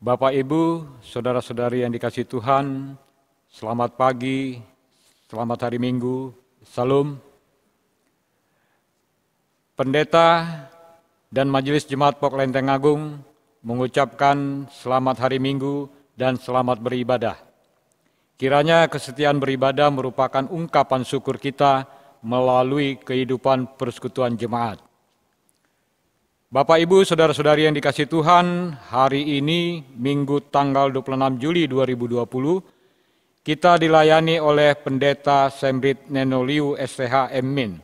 Bapak, Ibu, saudara-saudari yang dikasihi Tuhan, selamat pagi, selamat hari Minggu, Salam. Pendeta dan Majelis Jemaat Pok Lenteng Agung mengucapkan selamat hari Minggu dan selamat beribadah. Kiranya kesetiaan beribadah merupakan ungkapan syukur kita melalui kehidupan persekutuan jemaat. Bapak, Ibu, saudara-saudari yang dikasihi Tuhan, hari ini Minggu tanggal 26 Juli 2020, kita dilayani oleh Pendeta Sembrit Nenoliu STH Min.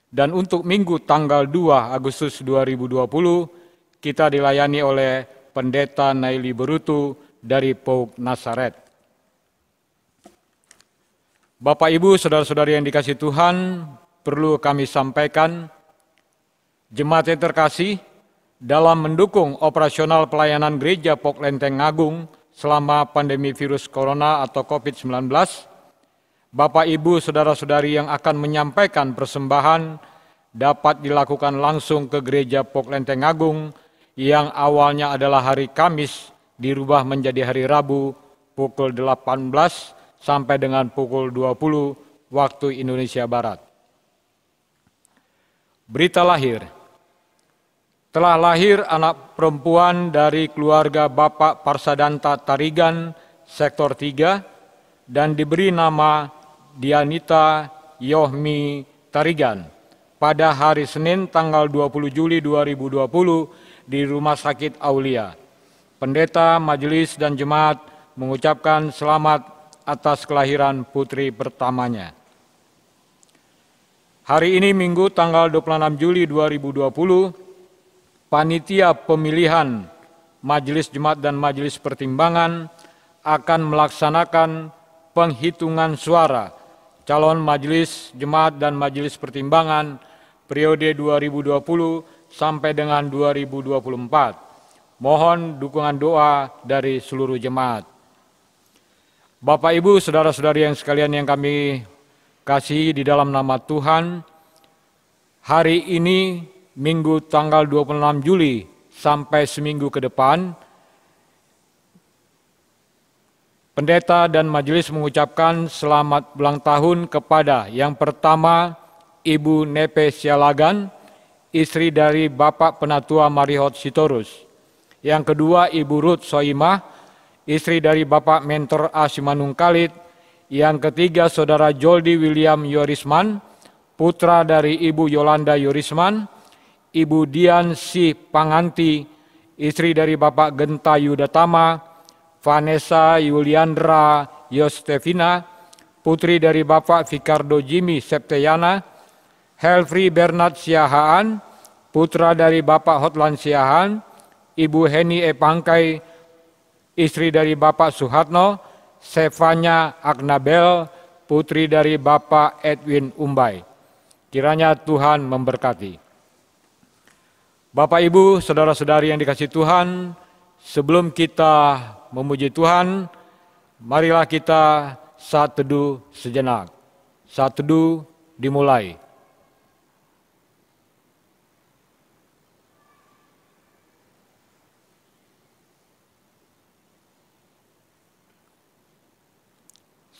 Dan untuk Minggu tanggal 2 Agustus 2020, kita dilayani oleh Pendeta Naili Berutu dari Pauk Nasaret. Bapak, Ibu, saudara-saudari yang dikasihi Tuhan, perlu kami sampaikan, jemaat yang terkasih, dalam mendukung operasional pelayanan gereja Pok Lenteng Agung selama pandemi virus corona atau COVID-19, Bapak, Ibu, saudara-saudari yang akan menyampaikan persembahan dapat dilakukan langsung ke gereja Pok Lenteng Agung yang awalnya adalah hari Kamis dirubah menjadi hari Rabu pukul 18 sampai dengan pukul 20 waktu Indonesia Barat. Berita lahir. Telah lahir anak perempuan dari keluarga Bapak Parsadanta Tarigan, Sektor 3, dan diberi nama Dianita Yohmi Tarigan pada hari Senin tanggal 20 Juli 2020 di Rumah Sakit Aulia. Pendeta, majelis, dan jemaat mengucapkan selamat atas kelahiran putri pertamanya. Hari ini Minggu tanggal 26 Juli 2020, Panitia Pemilihan Majelis Jemaat dan Majelis Pertimbangan akan melaksanakan penghitungan suara calon Majelis Jemaat dan Majelis Pertimbangan periode 2020 sampai dengan 2024. Mohon dukungan doa dari seluruh jemaat. Bapak, Ibu, saudara-saudari yang sekalian yang kami kasihi di dalam nama Tuhan, hari ini Minggu tanggal 26 Juli sampai seminggu ke depan, pendeta dan majelis mengucapkan selamat ulang tahun kepada yang pertama Ibu Nepe Sialagan, istri dari Bapak Penatua Marihot Sitorus. Yang kedua Ibu Ruth Soimah, istri dari Bapak Mentor A. Simanung Kalit. Yang ketiga Saudara Joldi William Yorisman, putra dari Ibu Yolanda Yorisman. Ibu Dian Si Panganti, istri dari Bapak Genta Yudatama. Vanessa Yuliandra Yostevina, putri dari Bapak Fikardo Jimmy Septeyana. Helfri Bernard Siahaan, putra dari Bapak Hotlan Siahaan. Ibu Heni Pangkai, istri dari Bapak Suhatno. Sevanya Agnabel, putri dari Bapak Edwin Umbai. Kiranya Tuhan memberkati. Bapak, Ibu, saudara-saudari yang dikasihi Tuhan, sebelum kita memuji Tuhan, marilah kita saat teduh sejenak. Saat teduh dimulai.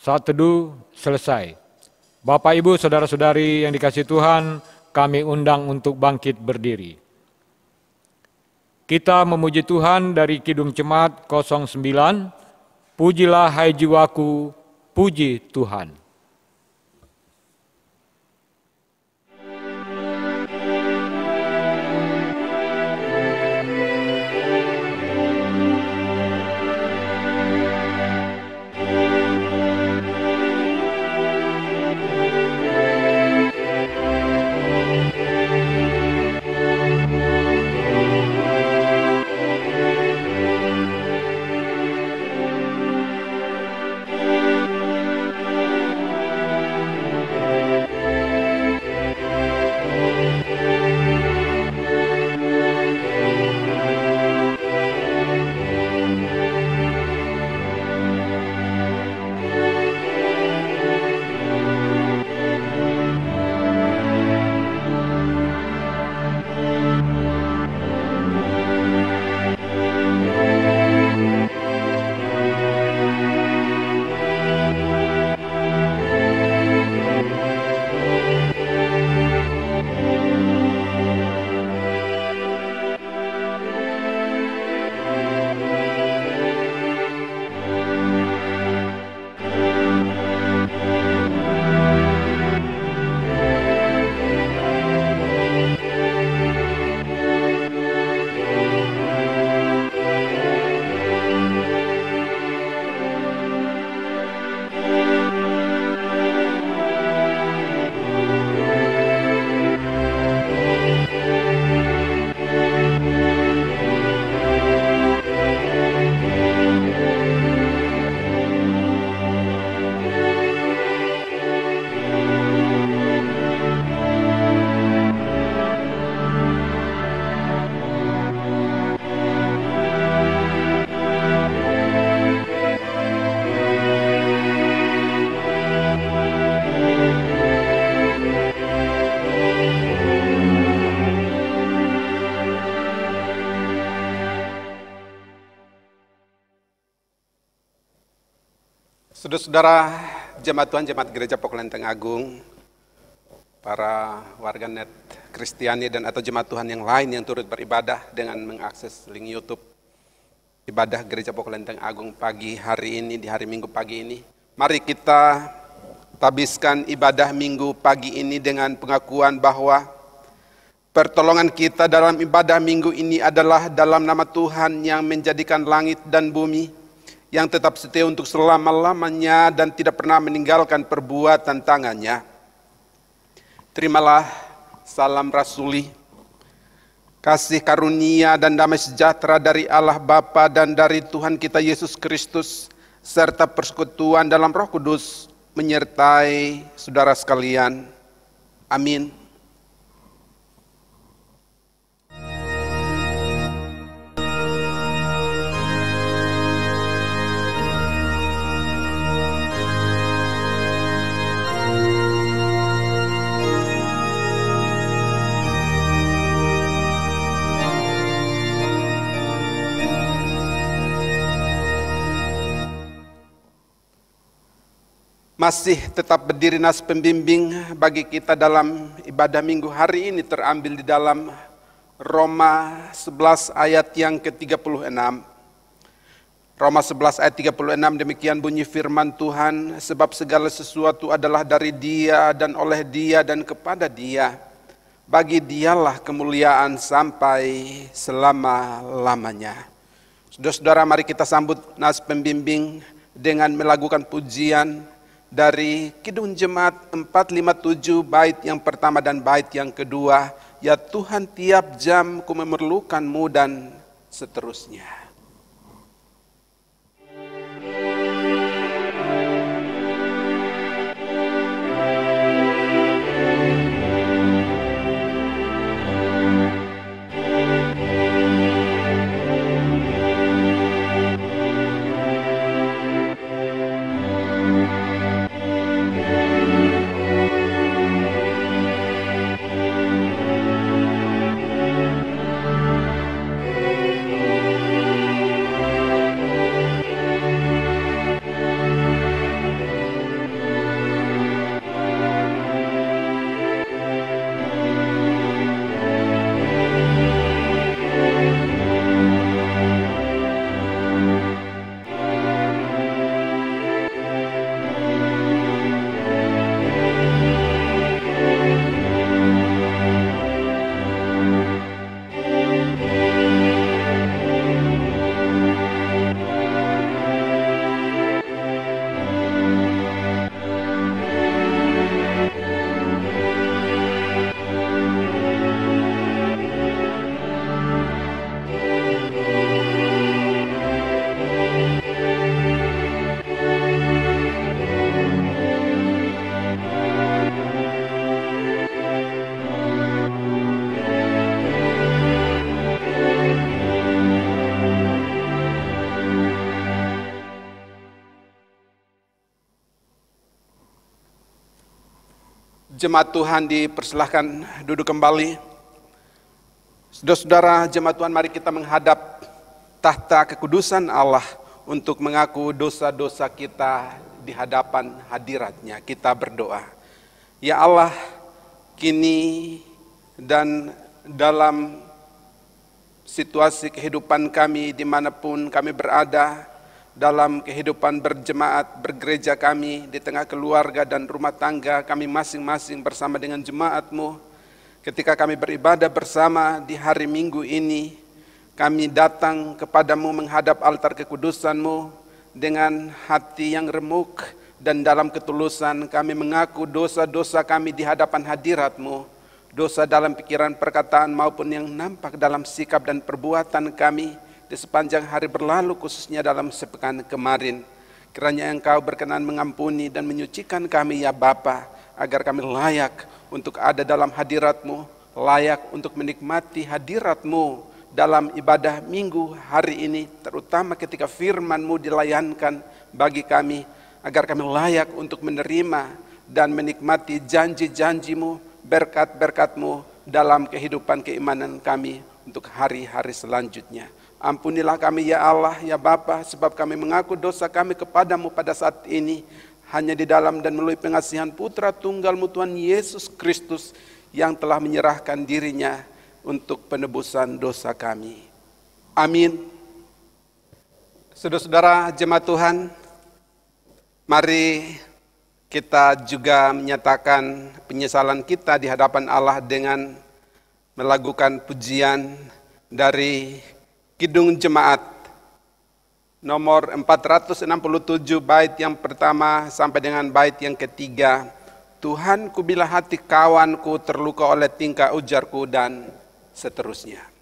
Saat teduh selesai. Bapak, Ibu, saudara-saudari yang dikasihi Tuhan, kami undang untuk bangkit berdiri. Kita memuji Tuhan dari Kidung Jemaat 09, Pujilah hai jiwaku, puji Tuhan. Saudara-saudara jemaat Tuhan, jemaat Gereja Pokok Lenteng Agung, para warganet Kristiani dan atau jemaat Tuhan yang lain yang turut beribadah dengan mengakses link YouTube ibadah Gereja Pokok Lenteng Agung pagi hari ini, di hari Minggu pagi ini. Mari kita tabiskan ibadah Minggu pagi ini dengan pengakuan bahwa pertolongan kita dalam ibadah Minggu ini adalah dalam nama Tuhan yang menjadikan langit dan bumi, yang tetap setia untuk selama-lamanya dan tidak pernah meninggalkan perbuatan tangannya. Terimalah salam rasuli, kasih karunia dan damai sejahtera dari Allah Bapa dan dari Tuhan kita Yesus Kristus, serta persekutuan dalam Roh Kudus menyertai saudara sekalian. Amin. Masih tetap berdiri nas pembimbing bagi kita dalam ibadah Minggu hari ini terambil di dalam Roma 11 ayat yang ke-36. Roma 11 ayat 36, demikian bunyi firman Tuhan, sebab segala sesuatu adalah dari Dia dan oleh Dia dan kepada Dia. Bagi Dialah kemuliaan sampai selama-lamanya. Saudara-saudara, mari kita sambut nas pembimbing dengan melakukan pujian dari Kidung Jemaat 457 bait yang pertama dan bait yang kedua, ya Tuhan tiap jam ku memerlukanmu, dan seterusnya. Jemaat Tuhan dipersilahkan duduk kembali. Saudara-saudara jemaat Tuhan, mari kita menghadap tahta kekudusan Allah untuk mengaku dosa-dosa kita di hadapan hadirat-Nya. Kita berdoa. Ya Allah, kini dan dalam situasi kehidupan kami dimanapun kami berada, dalam kehidupan berjemaat, bergereja kami, di tengah keluarga dan rumah tangga kami masing-masing bersama dengan jemaat-Mu. Ketika kami beribadah bersama di hari Minggu ini, kami datang kepadamu menghadap altar kekudusan-Mu dengan hati yang remuk, dan dalam ketulusan kami mengaku dosa-dosa kami di hadapan hadirat-Mu. Dosa dalam pikiran, perkataan maupun yang nampak dalam sikap dan perbuatan kami di sepanjang hari berlalu, khususnya dalam sepekan kemarin. Kiranya Engkau berkenan mengampuni dan menyucikan kami ya Bapa, agar kami layak untuk ada dalam hadirat-Mu, layak untuk menikmati hadirat-Mu dalam ibadah Minggu hari ini, terutama ketika firman-Mu dilayankan bagi kami, agar kami layak untuk menerima dan menikmati janji-janji-Mu, berkat-berkat-Mu dalam kehidupan keimanan kami untuk hari-hari selanjutnya. Ampunilah kami ya Allah, ya Bapa, sebab kami mengaku dosa kami kepadamu pada saat ini, hanya di dalam dan melalui pengasihan Putra Tunggal-Mu Tuhan Yesus Kristus, yang telah menyerahkan dirinya untuk penebusan dosa kami. Amin. Saudara-saudara jemaat Tuhan, mari kita juga menyatakan penyesalan kita di hadapan Allah dengan melakukan pujian dari Kidung Jemaat nomor 467 bait yang pertama sampai dengan bait yang ketiga. Tuhanku, bila hati kawanku terluka oleh tingkah ujarku, dan seterusnya.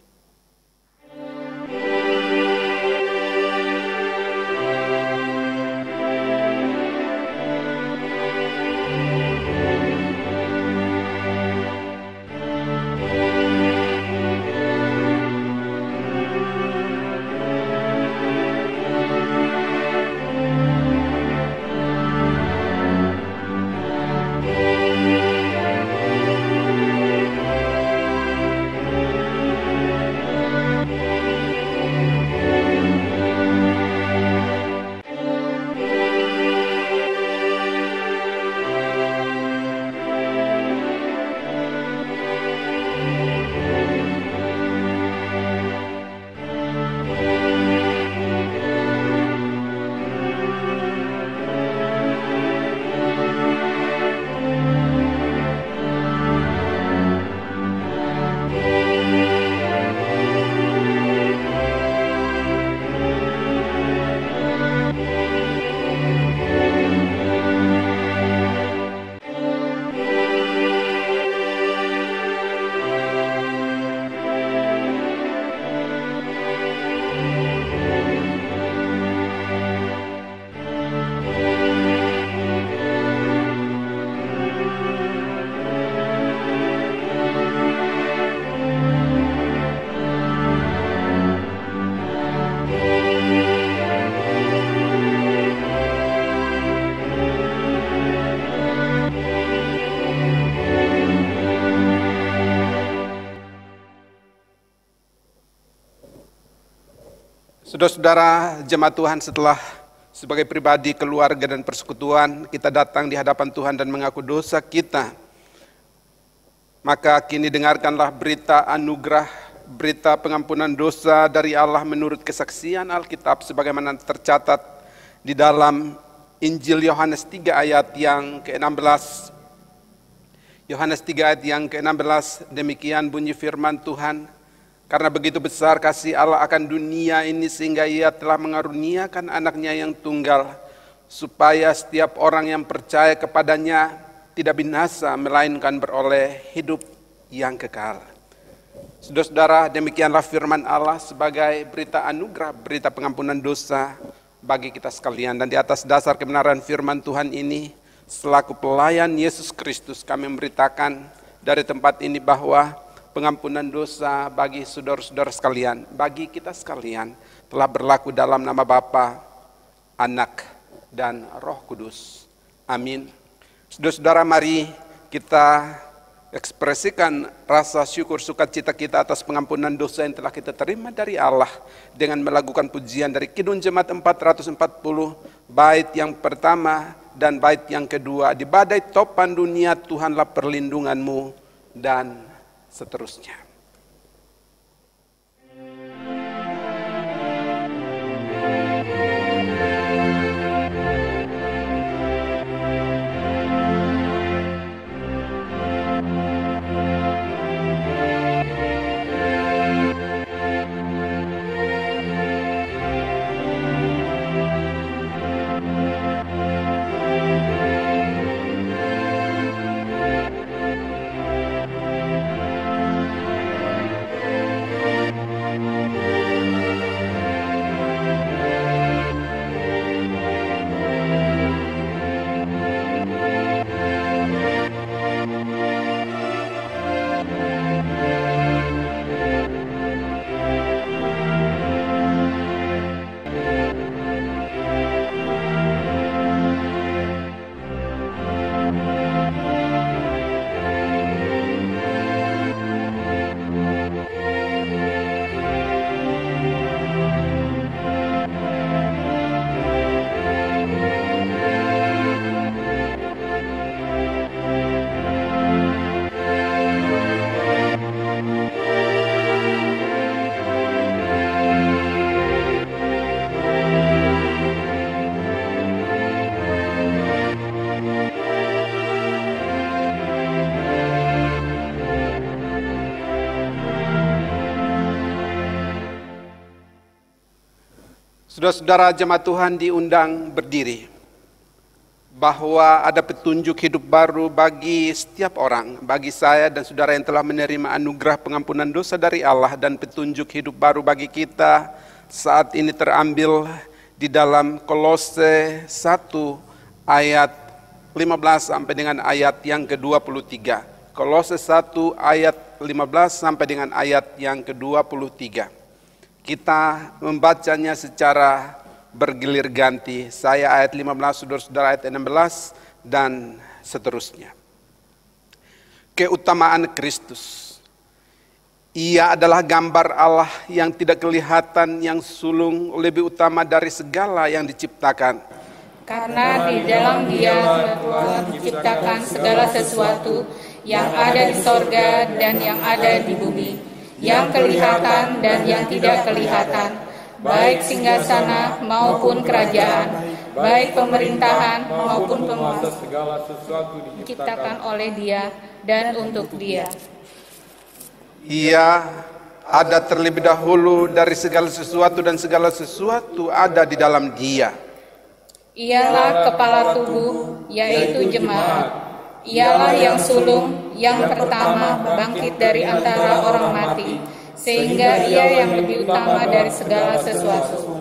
Saudara-saudara jemaat Tuhan, setelah sebagai pribadi, keluarga, dan persekutuan kita datang di hadapan Tuhan dan mengaku dosa kita, maka kini dengarkanlah berita anugerah, berita pengampunan dosa dari Allah menurut kesaksian Alkitab sebagaimana tercatat di dalam Injil Yohanes 3 ayat yang ke-16. Yohanes 3 ayat yang ke-16, demikian bunyi firman Tuhan. Karena begitu besar kasih Allah akan dunia ini sehingga Ia telah mengaruniakan anaknya yang tunggal, supaya setiap orang yang percaya kepadanya tidak binasa, melainkan beroleh hidup yang kekal. Saudara-saudara, demikianlah firman Allah sebagai berita anugerah, berita pengampunan dosa bagi kita sekalian. Dan di atas dasar kebenaran firman Tuhan ini, selaku pelayan Yesus Kristus, kami memberitakan dari tempat ini bahwa pengampunan dosa bagi saudara-saudara sekalian, bagi kita sekalian, telah berlaku dalam nama Bapa, Anak, dan Roh Kudus. Amin. Saudara-saudara, mari kita ekspresikan rasa syukur sukacita kita atas pengampunan dosa yang telah kita terima dari Allah dengan melakukan pujian dari Kidung Jemaat 440 bait yang pertama dan bait yang kedua. Di badai topan dunia Tuhanlah perlindunganmu, dan seterusnya. Saudara-saudara jemaat Tuhan diundang berdiri, bahwa ada petunjuk hidup baru bagi setiap orang, bagi saya dan saudara yang telah menerima anugerah pengampunan dosa dari Allah, dan petunjuk hidup baru bagi kita saat ini terambil di dalam Kolose 1 ayat 15 sampai dengan ayat yang ke-23. Kolose 1 ayat 15 sampai dengan ayat yang ke-23. Kita membacanya secara bergilir ganti. Saya ayat 15, saudara-saudara ayat 16, dan seterusnya. Keutamaan Kristus. Ia adalah gambar Allah yang tidak kelihatan, yang sulung, lebih utama dari segala yang diciptakan. Karena di dalam Dia telah diciptakan segala sesuatu yang ada di sorga dan yang ada di bumi, yang kelihatan dan yang tidak kelihatan, baik singgasana maupun kerajaan, baik pemerintahan maupun penguasa, segala sesuatu diciptakan oleh Dia dan untuk Dia. Ia ada terlebih dahulu dari segala sesuatu, dan segala sesuatu ada di dalam Dia. Ialah kepala tubuh, yaitu jemaat. Ialah yang sulung, yang pertama bangkit dari antara orang mati, sehingga Ia yang lebih utama dari segala sesuatu.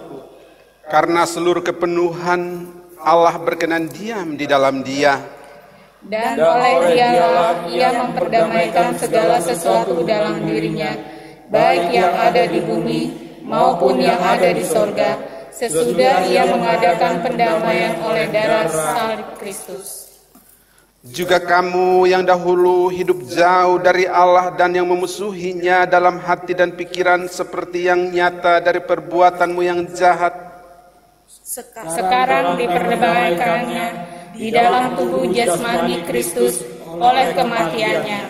Karena seluruh kepenuhan Allah berkenan diam di dalam Dia. Dan oleh Dialah Ia memperdamaikan segala sesuatu dalam dirinya, baik yang ada di bumi maupun yang ada di sorga, sesudah Ia mengadakan pendamaian oleh darah salib Kristus. Juga kamu yang dahulu hidup jauh dari Allah dan yang memusuhinya dalam hati dan pikiran, seperti yang nyata dari perbuatanmu yang jahat, sekarang diperdamaikannya di dalam tubuh jasmani Kristus oleh kematiannya,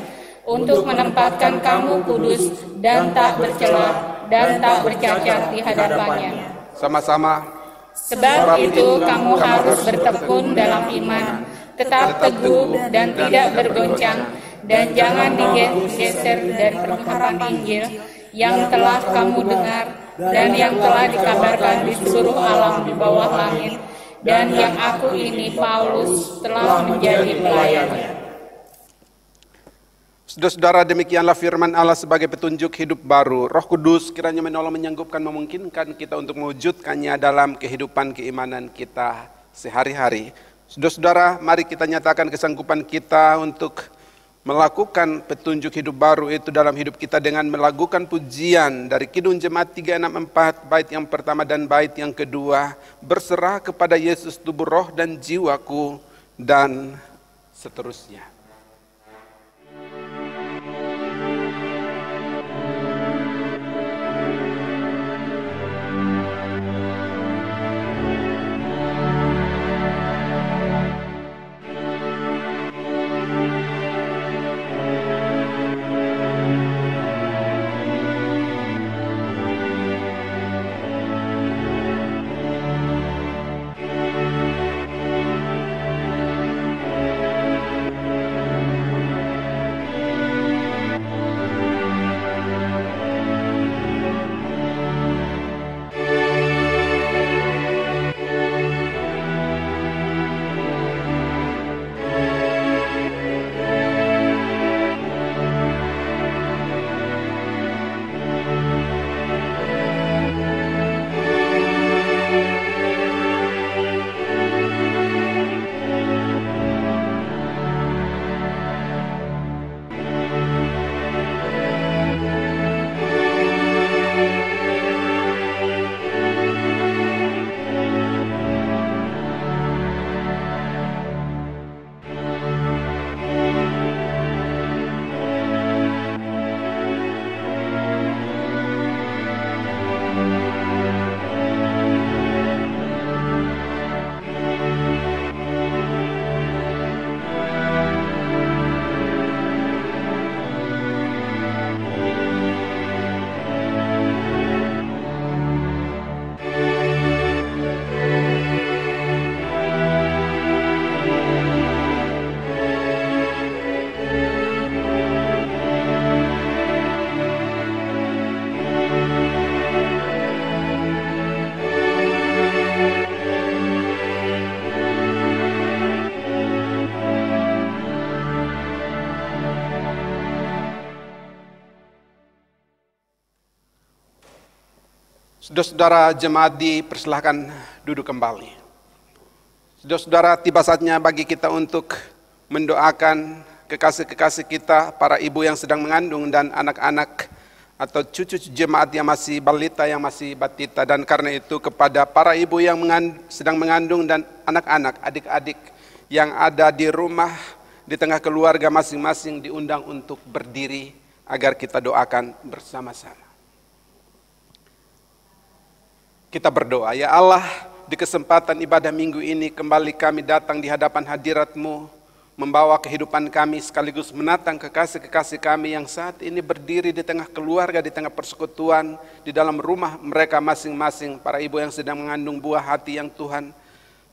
untuk menempatkan kamu kudus dan tak bercela dan tak bercacat di hadapannya. Sama-sama. Sebab itu kamu harus bertekun dalam iman, tetap teguh dan tidak bergoncang, dan jangan digeser dari perkataan Injil yang telah kamu dengar dan yang telah dikabarkan di seluruh alam di bawah langit, dan yang aku ini Paulus telah menjadi pelayannya. Saudara-saudara, demikianlah firman Allah sebagai petunjuk hidup baru. Roh Kudus kiranya menolong, menyanggupkan, memungkinkan kita untuk mewujudkannya dalam kehidupan keimanan kita sehari-hari. Saudara-saudara, mari kita nyatakan kesanggupan kita untuk melakukan petunjuk hidup baru itu dalam hidup kita dengan melakukan pujian dari Kidung Jemaat 364, bait yang pertama dan bait yang kedua. Berserah kepada Yesus tubuh, roh dan jiwaku, dan seterusnya. Saudara-saudara jemaat dipersilahkan duduk kembali. Saudara-saudara, tiba saatnya bagi kita untuk mendoakan kekasih-kekasih kita, para ibu yang sedang mengandung dan anak-anak atau cucu jemaat yang masih balita, yang masih batita. Dan karena itu kepada para ibu yang sedang mengandung dan anak-anak, adik-adik yang ada di rumah, di tengah keluarga masing-masing, diundang untuk berdiri agar kita doakan bersama-sama. Kita berdoa, ya Allah, di kesempatan ibadah minggu ini kembali kami datang di hadapan hadirat-Mu, membawa kehidupan kami sekaligus menatang kekasih-kekasih kami yang saat ini berdiri di tengah keluarga, di tengah persekutuan, di dalam rumah mereka masing-masing. Para ibu yang sedang mengandung buah hati yang Tuhan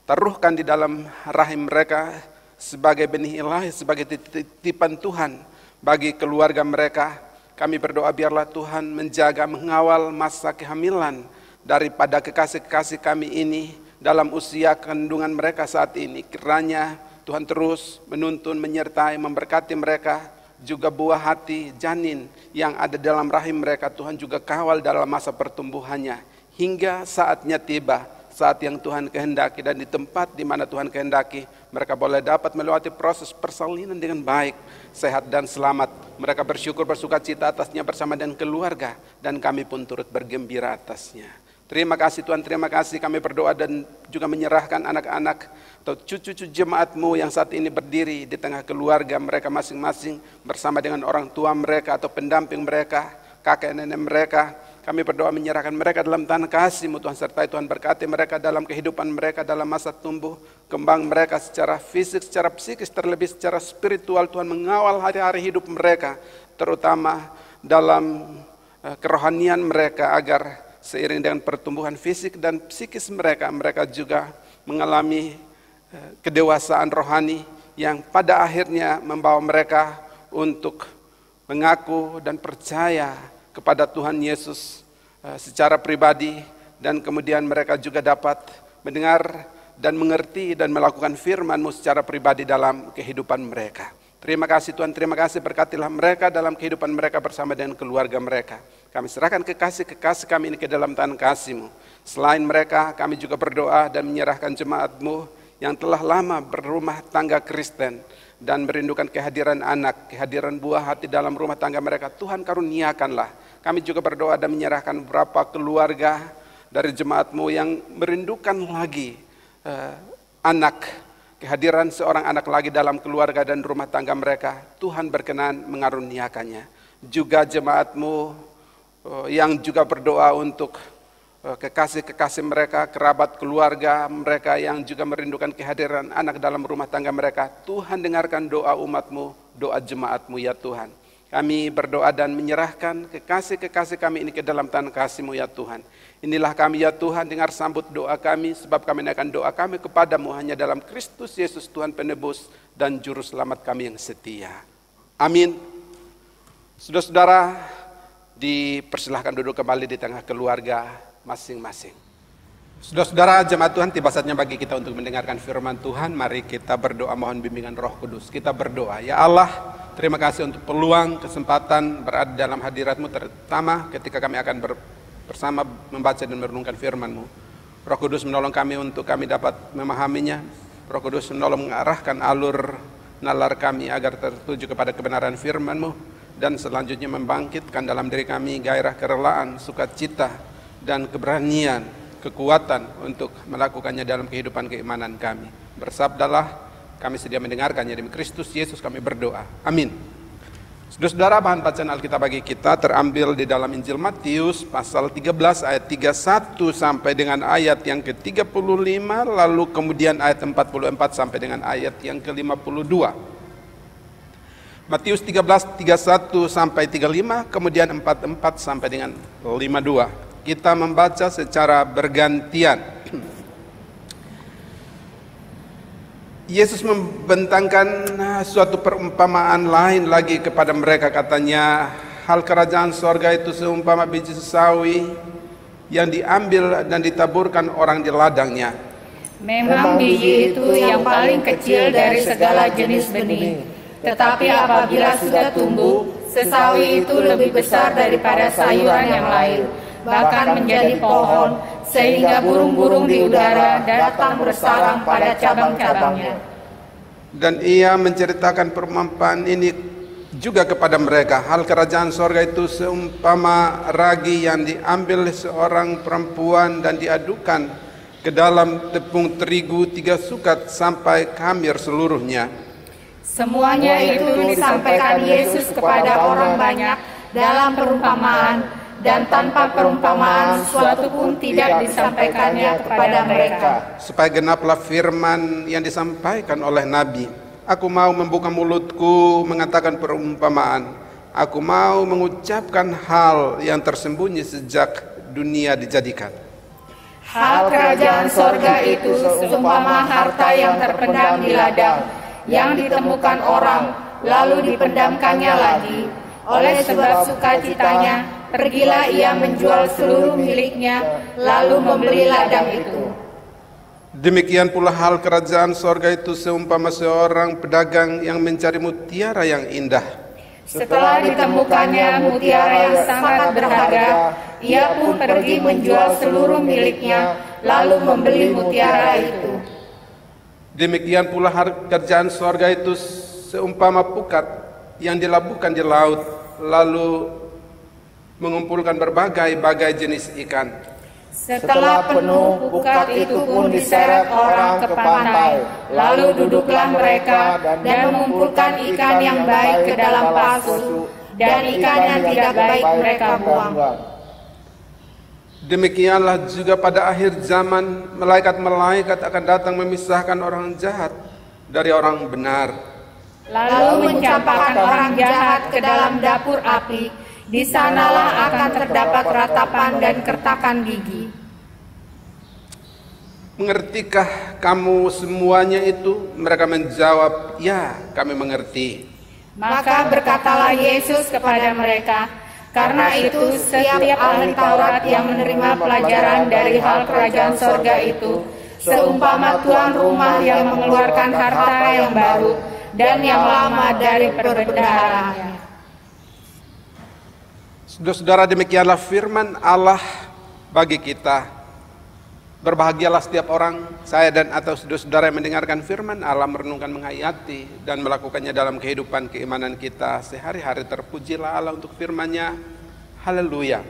taruhkan di dalam rahim mereka sebagai benih ilahi, sebagai titipan Tuhan bagi keluarga mereka. Kami berdoa biarlah Tuhan menjaga, mengawal masa kehamilan daripada kekasih-kekasih kami ini dalam usia kandungan mereka saat ini. Kiranya Tuhan terus menuntun, menyertai, memberkati mereka, juga buah hati janin yang ada dalam rahim mereka. Tuhan juga kawal dalam masa pertumbuhannya hingga saatnya tiba, saat yang Tuhan kehendaki, dan di tempat di mana Tuhan kehendaki mereka boleh dapat melewati proses persalinan dengan baik, sehat dan selamat. Mereka bersyukur, bersuka cita atasnya bersama dengan keluarga, dan kami pun turut bergembira atasnya. Terima kasih Tuhan, terima kasih. Kami berdoa dan juga menyerahkan anak-anak atau cucu-cucu jemaat-Mu yang saat ini berdiri di tengah keluarga mereka masing-masing bersama dengan orang tua mereka atau pendamping mereka, kakek nenek mereka. Kami berdoa menyerahkan mereka dalam tangan kasih-Mu Tuhan, sertai Tuhan berkati mereka dalam kehidupan mereka, dalam masa tumbuh kembang mereka secara fisik, secara psikis, terlebih secara spiritual. Tuhan mengawal hari-hari hidup mereka, terutama dalam kerohanian mereka, agar seiring dengan pertumbuhan fisik dan psikis mereka, mereka juga mengalami kedewasaan rohani yang pada akhirnya membawa mereka untuk mengaku dan percaya kepada Tuhan Yesus secara pribadi, dan kemudian mereka juga dapat mendengar dan mengerti dan melakukan firman-Mu secara pribadi dalam kehidupan mereka. Terima kasih Tuhan, terima kasih, berkatilah mereka dalam kehidupan mereka bersama dengan keluarga mereka. Kami serahkan kekasih-kekasih kami ini ke dalam tangan kasih-Mu. Selain mereka, kami juga berdoa dan menyerahkan jemaat-Mu yang telah lama berumah tangga Kristen dan merindukan kehadiran anak, kehadiran buah hati dalam rumah tangga mereka. Tuhan karuniakanlah. Kami juga berdoa dan menyerahkan beberapa keluarga dari jemaat-Mu yang merindukan lagi anak, kehadiran seorang anak lagi dalam keluarga dan rumah tangga mereka. Tuhan berkenan mengaruniakannya. Juga jemaat-Mu yang juga berdoa untuk kekasih-kekasih mereka, kerabat keluarga mereka yang juga merindukan kehadiran anak dalam rumah tangga mereka. Tuhan dengarkan doa umat-Mu, doa jemaat-Mu ya Tuhan. Kami berdoa dan menyerahkan kekasih-kekasih kami ini ke dalam tangan kasih-Mu ya Tuhan. Inilah kami ya Tuhan, dengar sambut doa kami, sebab kami menaikkan doa kami kepadamu hanya dalam Kristus Yesus Tuhan penebus dan juru selamat kami yang setia. Amin. Saudara-saudara, dipersilahkan duduk kembali di tengah keluarga masing-masing. Saudara-saudara jemaat Tuhan, tiba saatnya bagi kita untuk mendengarkan firman Tuhan. Mari kita berdoa mohon bimbingan Roh Kudus. Kita berdoa, ya Allah, terima kasih untuk peluang, kesempatan berada dalam hadirat-Mu, terutama ketika kami akan bersama membaca dan merenungkan firman-Mu. Roh Kudus menolong kami untuk kami dapat memahaminya. Roh Kudus menolong mengarahkan alur nalar kami agar tertuju kepada kebenaran firman-Mu, dan selanjutnya membangkitkan dalam diri kami gairah kerelaan, sukacita, dan keberanian, kekuatan untuk melakukannya dalam kehidupan keimanan kami. Bersabdalah, kami sedia mendengarkannya. Demi Kristus Yesus kami berdoa. Amin. Saudara-saudara, bahan bacaan Alkitab bagi kita terambil di dalam Injil Matius pasal 13 ayat 31 sampai dengan ayat yang ke-35, lalu kemudian ayat 44 sampai dengan ayat yang ke-52. Matius 13, 31 sampai 35, kemudian 44 sampai dengan 52. Kita membaca secara bergantian. Yesus membentangkan suatu perumpamaan lain lagi kepada mereka, katanya, hal kerajaan sorga itu seumpama biji sesawi yang diambil dan ditaburkan orang di ladangnya. Memang biji itu yang paling kecil dari segala jenis benih. Tetapi apabila sudah tumbuh, sesawi itu lebih besar daripada sayuran yang lain, bahkan menjadi pohon, sehingga burung-burung di udara datang bersarang pada cabang-cabangnya. Dan ia menceritakan perumpamaan ini juga kepada mereka. Hal kerajaan sorga itu seumpama ragi yang diambil seorang perempuan dan diadukan ke dalam tepung terigu 3 sukat sampai khamir seluruhnya. Semuanya itu disampaikan Yesus kepada orang banyak dalam perumpamaan, dan tanpa perumpamaan suatu pun tidak disampaikannya kepada mereka. Supaya genaplah firman yang disampaikan oleh Nabi. Aku mau membuka mulutku mengatakan perumpamaan. Aku mau mengucapkan hal yang tersembunyi sejak dunia dijadikan. Hal kerajaan sorga itu seumpama harta yang terpendam di ladang, yang ditemukan orang, lalu dipendamkannya lagi. Oleh sebab sukacitanya, pergilah ia menjual seluruh miliknya, lalu membeli ladang itu. Demikian pula hal kerajaan sorga itu seumpama seorang pedagang yang mencari mutiara yang indah. Setelah ditemukannya mutiara yang sangat berharga, ia pun pergi menjual seluruh miliknya, lalu membeli mutiara itu. Demikian pula hal kerajaan sorga itu seumpama pukat yang dilabuhkan di laut, lalu mengumpulkan berbagai jenis ikan. Setelah penuh, pukat itu pun diseret orang ke pantai. Lalu duduklah mereka dan mengumpulkan ikan yang baik ke dalam pasu, dan ikan yang tidak baik mereka buang. Demikianlah juga pada akhir zaman, malaikat-malaikat akan datang memisahkan orang jahat dari orang benar. Lalu mencampakkan orang jahat ke dalam dapur api. Di sanalah akan terdapat ratapan dan kertakan gigi. Mengertikah kamu semuanya itu? Mereka menjawab, ya, kami mengerti. Maka berkatalah Yesus kepada mereka, karena itu setiap ahli Taurat yang menerima pelajaran dari hal kerajaan sorga itu, seumpama tuan rumah yang mengeluarkan harta yang baru dan yang lama dari perbendaharaannya. Saudara-saudara, demikianlah firman Allah bagi kita. Berbahagialah setiap orang, saya dan atau saudara-saudara yang mendengarkan firman Allah, merenungkan, menghayati, dan melakukannya dalam kehidupan keimanan kita sehari-hari. Terpujilah Allah untuk firman-Nya. Haleluya.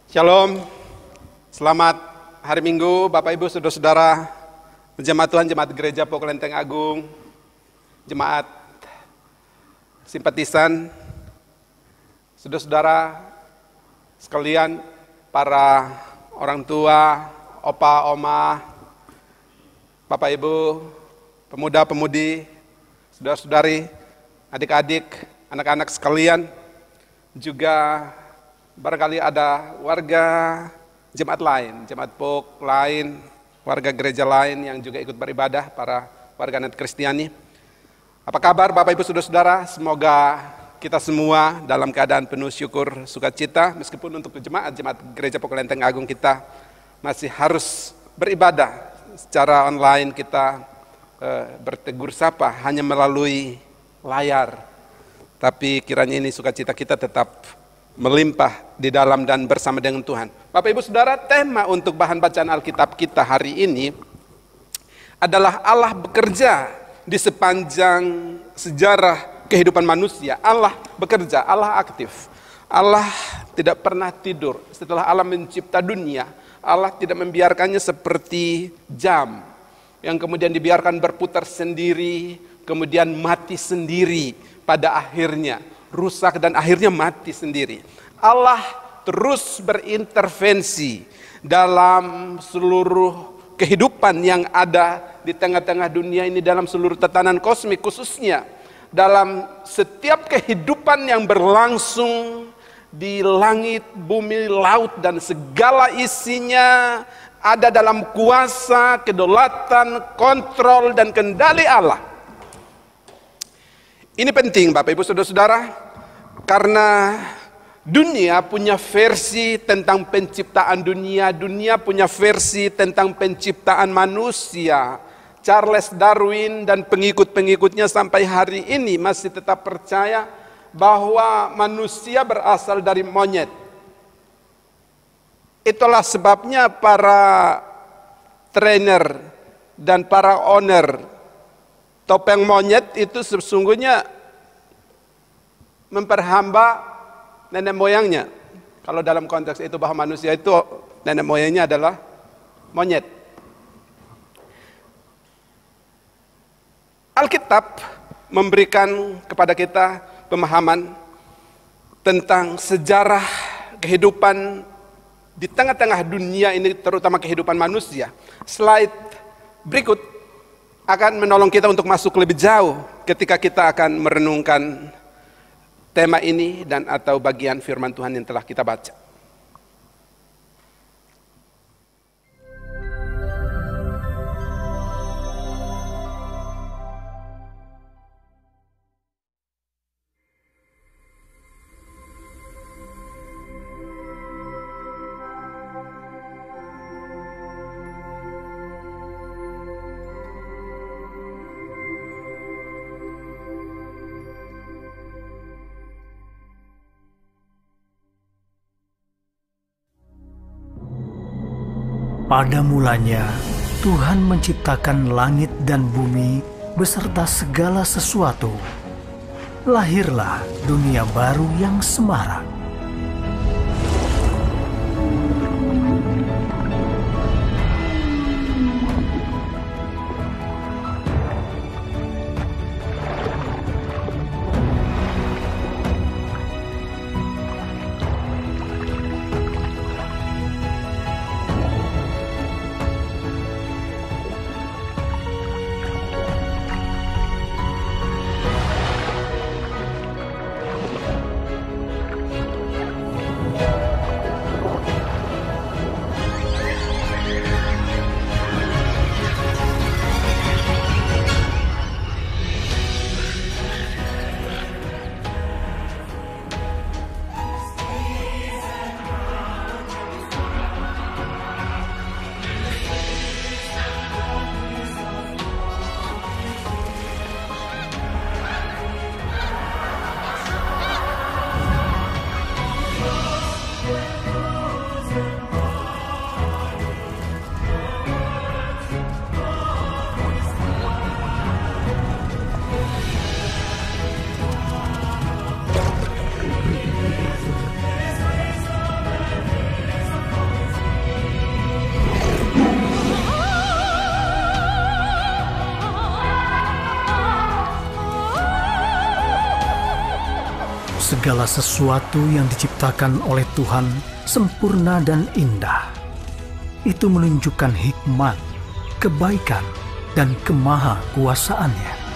Shalom, selamat hari Minggu Bapak Ibu Saudara-saudara, jemaat Tuhan, jemaat Gereja Pok Lenteng Agung, jemaat simpatisan, saudara-saudara sekalian, para orang tua, opa, oma, Bapak Ibu, pemuda-pemudi, saudara-saudari, adik-adik, anak-anak sekalian, juga barangkali ada warga jemaat lain, jemaat Pok lain, warga gereja lain yang juga ikut beribadah, para warga net Kristiani. Apa kabar Bapak Ibu Saudara-saudara? Semoga kita semua dalam keadaan penuh syukur, sukacita, meskipun untuk jemaat gereja Pok Lenteng Agung kita masih harus beribadah secara online, kita bertegur sapa hanya melalui layar. Tapi kiranya ini sukacita kita tetap melimpah di dalam dan bersama dengan Tuhan. Bapak Ibu Saudara, tema untuk bahan bacaan Alkitab kita hari ini adalah Allah bekerja di sepanjang sejarah kehidupan manusia. Allah bekerja, Allah aktif. Allah tidak pernah tidur. Setelah Allah mencipta dunia, Allah tidak membiarkannya seperti jam yang kemudian dibiarkan berputar sendiri, kemudian mati sendiri pada akhirnya. Rusak dan akhirnya mati sendiri. Allah terus berintervensi dalam seluruh kehidupan yang ada di tengah-tengah dunia ini, dalam seluruh tatanan kosmik, khususnya dalam setiap kehidupan yang berlangsung di langit, bumi, laut, dan segala isinya ada dalam kuasa, kedaulatan, kontrol, dan kendali Allah. Ini penting Bapak Ibu Saudara-saudara, karena dunia punya versi tentang penciptaan dunia, dunia punya versi tentang penciptaan manusia. Charles Darwin dan pengikut-pengikutnya sampai hari ini masih tetap percaya bahwa manusia berasal dari monyet. Itulah sebabnya para trainer dan para owner topeng monyet itu sesungguhnya memperhamba nenek moyangnya. Kalau dalam konteks itu bahwa manusia itu nenek moyangnya adalah monyet. Alkitab memberikan kepada kita pemahaman tentang sejarah kehidupan di tengah-tengah dunia ini, terutama kehidupan manusia. Slide berikut akan menolong kita untuk masuk lebih jauh ketika kita akan merenungkan tema ini dan atau bagian firman Tuhan yang telah kita baca. Pada mulanya, Tuhan menciptakan langit dan bumi beserta segala sesuatu. Lahirlah dunia baru yang semarak. Segala sesuatu yang diciptakan oleh Tuhan sempurna dan indah. Itu menunjukkan hikmat, kebaikan, dan kemahakuasaannya.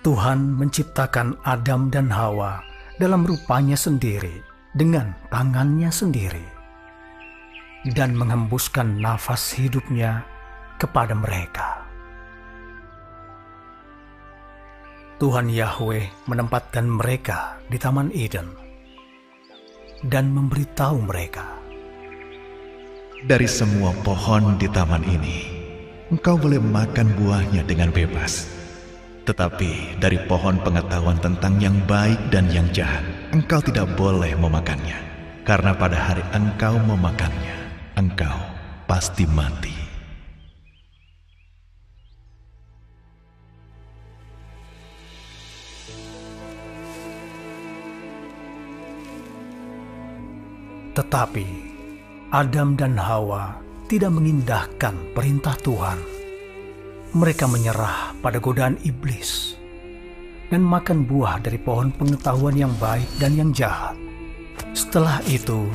Tuhan menciptakan Adam dan Hawa dalam rupanya sendiri dengan tangannya sendiri dan menghembuskan nafas hidupnya kepada mereka. Tuhan Yahweh menempatkan mereka di Taman Eden dan memberitahu mereka, "Dari semua pohon di taman ini, engkau boleh makan buahnya dengan bebas. Tetapi dari pohon pengetahuan tentang yang baik dan yang jahat, engkau tidak boleh memakannya. Karena pada hari engkau memakannya, engkau pasti mati." Tetapi Adam dan Hawa tidak mengindahkan perintah Tuhan. Mereka menyerah pada godaan iblis dan makan buah dari pohon pengetahuan yang baik dan yang jahat. Setelah itu,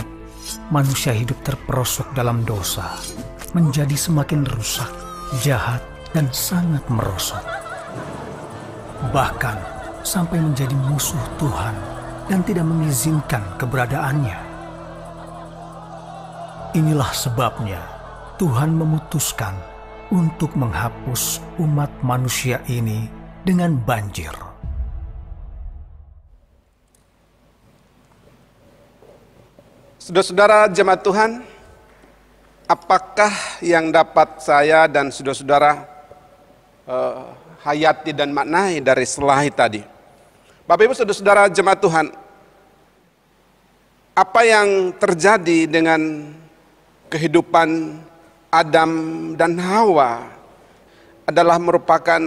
manusia hidup terperosok dalam dosa, menjadi semakin rusak, jahat, dan sangat merosot. Bahkan sampai menjadi musuh Tuhan dan tidak mengizinkan keberadaannya. Inilah sebabnya Tuhan memutuskan untuk menghapus umat manusia ini dengan banjir. Saudara-saudara jemaat Tuhan, apakah yang dapat saya dan saudara-saudara hayati dan maknai dari slide tadi? Bapak Ibu saudara-saudara jemaat Tuhan, apa yang terjadi dengan kehidupan Adam dan Hawa adalah merupakan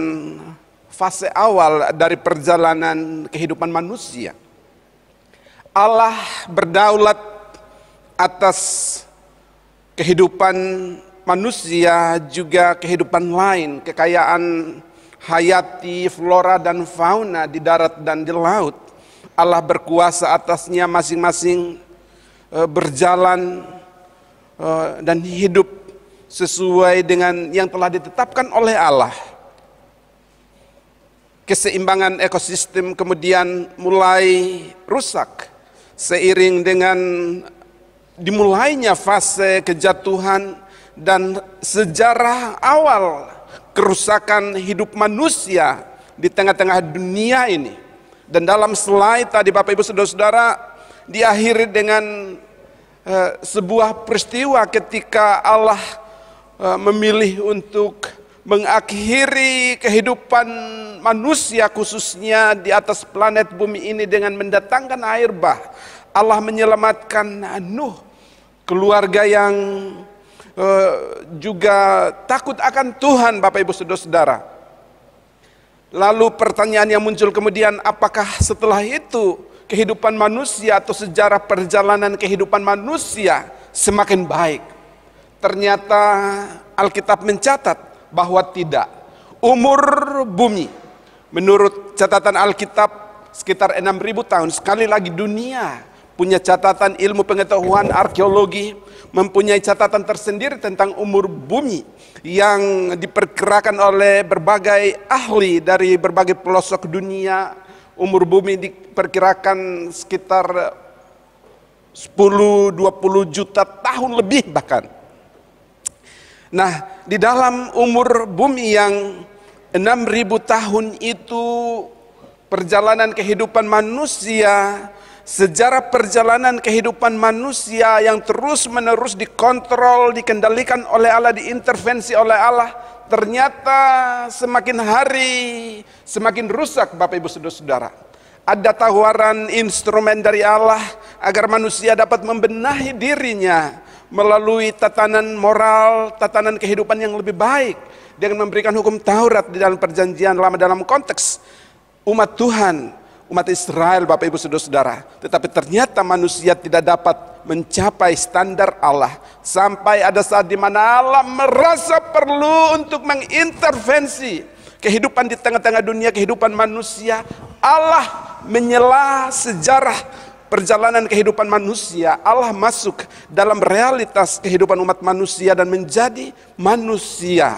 fase awal dari perjalanan kehidupan manusia. Allah berdaulat atas kehidupan manusia, juga kehidupan lain, kekayaan hayati, flora dan fauna di darat dan di laut. Allah berkuasa atasnya masing-masing, berjalan dan hidup sesuai dengan yang telah ditetapkan oleh Allah. Keseimbangan ekosistem kemudian mulai rusak seiring dengan dimulainya fase kejatuhan dan sejarah awal kerusakan hidup manusia di tengah-tengah dunia ini. Dan dalam slide tadi Bapak Ibu Saudara-saudara diakhiri dengan sebuah peristiwa ketika Allah memilih untuk mengakhiri kehidupan manusia khususnya di atas planet bumi ini dengan mendatangkan air bah. Allah menyelamatkan Nuh, keluarga yang juga takut akan Tuhan, Bapak Ibu Saudara-saudara. Lalu pertanyaan yang muncul kemudian, apakah setelah itu kehidupan manusia atau sejarah perjalanan kehidupan manusia semakin baik? Ternyata Alkitab mencatat bahwa tidak. Umur bumi menurut catatan Alkitab sekitar 6.000 tahun. Sekali lagi dunia punya catatan ilmu pengetahuan arkeologi, mempunyai catatan tersendiri tentang umur bumi yang diperkirakan oleh berbagai ahli dari berbagai pelosok dunia. Umur bumi diperkirakan sekitar 10-20 juta tahun lebih bahkan. Nah, di dalam umur bumi yang 6.000 tahun itu, perjalanan kehidupan manusia, sejarah perjalanan kehidupan manusia yang terus-menerus dikontrol, dikendalikan oleh Allah, diintervensi oleh Allah, ternyata semakin hari semakin rusak, Bapak Ibu Saudara-saudara. Ada tawaran instrumen dari Allah agar manusia dapat membenahi dirinya melalui tatanan moral, tatanan kehidupan yang lebih baik, dengan memberikan hukum Taurat di dalam perjanjian lama dalam konteks umat Tuhan, umat Israel, Bapak Ibu Saudara-saudara. Tetapi ternyata manusia tidak dapat mencapai standar Allah, sampai ada saat di mana Allah merasa perlu untuk mengintervensi kehidupan di tengah-tengah dunia, kehidupan manusia. Allah menyela sejarah perjalanan kehidupan manusia. Allah masuk dalam realitas kehidupan umat manusia dan menjadi manusia.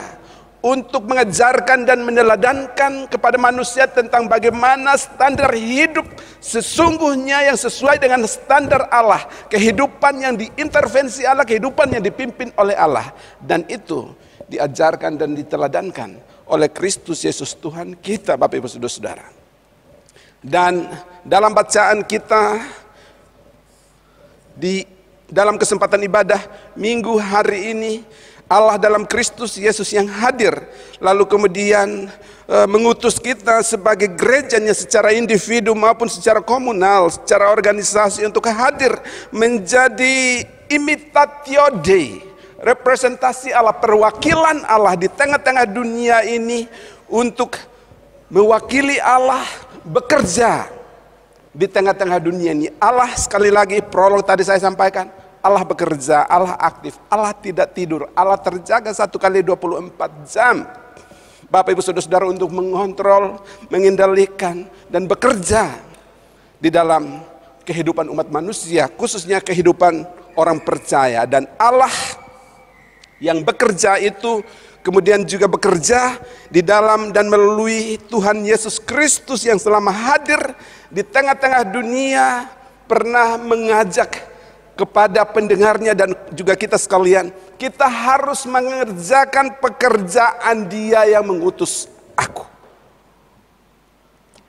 untuk mengajarkan dan meneladankan kepada manusia tentang bagaimana standar hidup sesungguhnya yang sesuai dengan standar Allah, kehidupan yang diintervensi Allah, kehidupan yang dipimpin oleh Allah, dan itu diajarkan dan diteladankan oleh Kristus Yesus Tuhan kita, Bapak Ibu Saudara-saudara. Dan dalam bacaan kita di dalam kesempatan ibadah minggu hari ini, Allah dalam Kristus Yesus yang hadir, lalu kemudian mengutus kita sebagai gerejanya secara individu maupun secara komunal, secara organisasi untuk hadir menjadi imitatio Dei, representasi Allah, perwakilan Allah di tengah-tengah dunia ini, untuk mewakili Allah bekerja di tengah-tengah dunia ini. Allah, sekali lagi prolog tadi saya sampaikan, Allah bekerja, Allah aktif, Allah tidak tidur, Allah terjaga 1 kali 24 jam. Bapak Ibu Saudara-saudara, untuk mengontrol, mengendalikan, dan bekerja di dalam kehidupan umat manusia, khususnya kehidupan orang percaya. Dan Allah yang bekerja itu kemudian juga bekerja di dalam dan melalui Tuhan Yesus Kristus yang selama hadir di tengah-tengah dunia pernah mengajak kepada pendengarnya dan juga kita sekalian, kita harus mengerjakan pekerjaan Dia yang mengutus aku.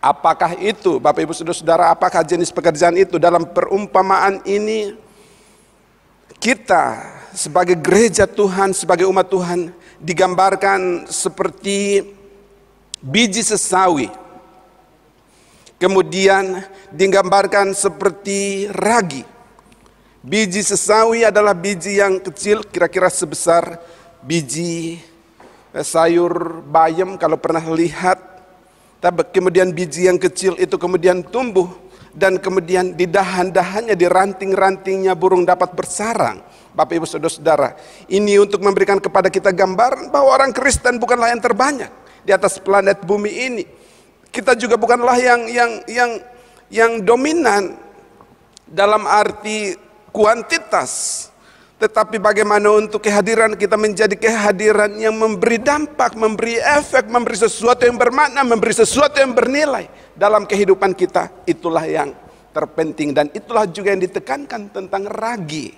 Apakah itu, Bapak Ibu Saudara-saudara, apakah jenis pekerjaan itu? Dalam perumpamaan ini, kita sebagai gereja Tuhan, sebagai umat Tuhan, digambarkan seperti biji sesawi. Kemudian digambarkan seperti ragi. Biji sesawi adalah biji yang kecil, kira-kira sebesar biji sayur bayam kalau pernah lihat. Tapi kemudian biji yang kecil itu kemudian tumbuh, dan kemudian di dahan-dahannya, di ranting-rantingnya burung dapat bersarang. Bapak Ibu Saudara-saudara, ini untuk memberikan kepada kita gambaran bahwa orang Kristen bukanlah yang terbanyak di atas planet bumi ini. Kita juga bukanlah yang dominan dalam arti kuantitas, tetapi bagaimana untuk kehadiran kita menjadi kehadiran yang memberi dampak, memberi efek, memberi sesuatu yang bermakna, memberi sesuatu yang bernilai dalam kehidupan kita. Itulah yang terpenting, dan itulah juga yang ditekankan tentang ragi.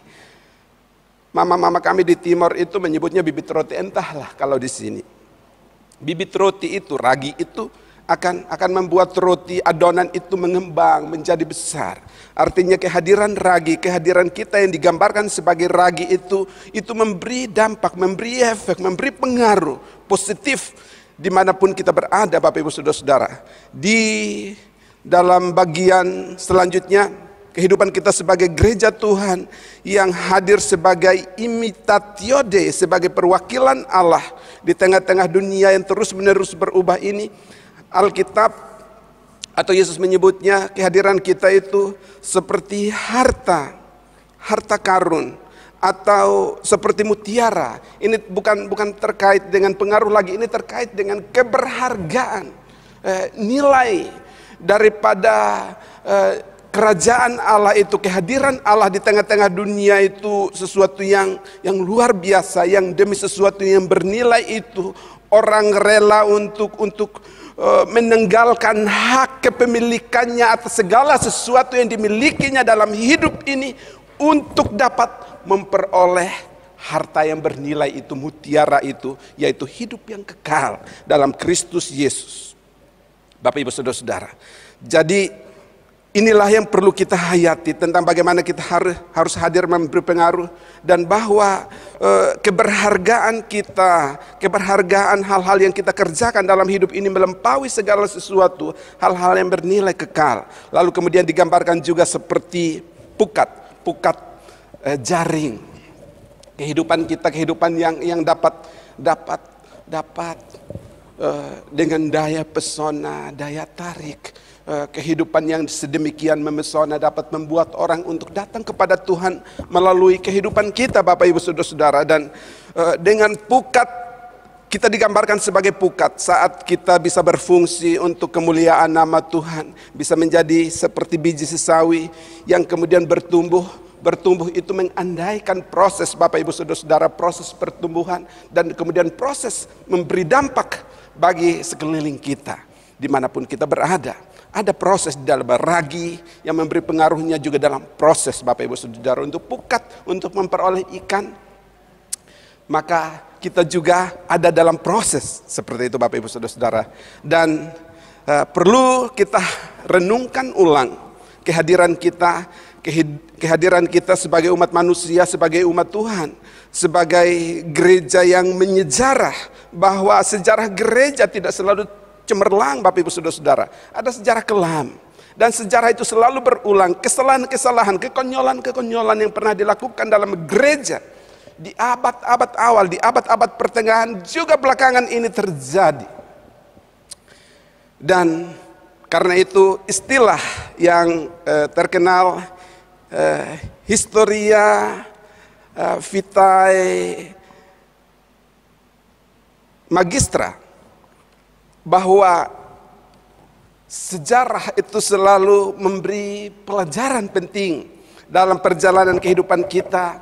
Mama-mama kami di Timor itu menyebutnya bibit roti, entahlah kalau di sini. Bibit roti itu, ragi itu akan membuat roti adonan itu mengembang menjadi besar. Artinya kehadiran ragi, kehadiran kita yang digambarkan sebagai ragi itu memberi dampak, memberi efek, memberi pengaruh positif dimanapun kita berada, Bapak Ibu Saudara-saudara. Di dalam bagian selanjutnya, kehidupan kita sebagai gereja Tuhan yang hadir sebagai imitatio Dei, sebagai perwakilan Allah di tengah-tengah dunia yang terus-menerus berubah ini. Alkitab atau Yesus menyebutnya, kehadiran kita itu seperti harta karun atau seperti mutiara. Ini bukan terkait dengan pengaruh lagi, ini terkait dengan keberhargaan, nilai daripada kerajaan Allah itu, kehadiran Allah di tengah-tengah dunia itu sesuatu yang luar biasa, yang demi sesuatu yang bernilai itu orang rela untuk meninggalkan hak kepemilikannya atas segala sesuatu yang dimilikinya dalam hidup ini untuk dapat memperoleh harta yang bernilai itu, mutiara itu, yaitu hidup yang kekal dalam Kristus Yesus. Bapak Ibu Saudara-saudara, jadi inilah yang perlu kita hayati tentang bagaimana kita harus hadir memberi pengaruh, dan bahwa keberhargaan kita, keberhargaan hal-hal yang kita kerjakan dalam hidup ini melampaui segala sesuatu, hal-hal yang bernilai kekal. Lalu kemudian digambarkan juga seperti pukat jaring. Kehidupan kita, kehidupan yang dapat dengan daya pesona, daya tarik, kehidupan yang sedemikian memesona dapat membuat orang untuk datang kepada Tuhan melalui kehidupan kita, Bapak Ibu Saudara-saudara. Dan dengan pukat, kita digambarkan sebagai pukat saat kita bisa berfungsi untuk kemuliaan nama Tuhan, bisa menjadi seperti biji sesawi yang kemudian bertumbuh Bertumbuh itu mengandaikan proses Bapak Ibu Saudara-saudara, proses pertumbuhan dan kemudian proses memberi dampak bagi sekeliling kita dimanapun kita berada. Ada proses di dalam ragi yang memberi pengaruhnya juga dalam proses Bapak Ibu Saudara untuk pukat, untuk memperoleh ikan. Maka kita juga ada dalam proses seperti itu Bapak Ibu Saudara-saudara. Dan perlu kita renungkan ulang kehadiran kita sebagai umat manusia, sebagai umat Tuhan, sebagai gereja yang menyejarah, bahwa sejarah gereja tidak selalu cemerlang Bapak Ibu Saudara-saudara. Ada sejarah kelam. Dan sejarah itu selalu berulang. Kesalahan-kesalahan, kekonyolan-kekonyolan yang pernah dilakukan dalam gereja di abad-abad awal, di abad-abad pertengahan, juga belakangan ini terjadi. Dan karena itu istilah yang terkenal Historia Vitae Magistra, bahwa sejarah itu selalu memberi pelajaran penting dalam perjalanan kehidupan kita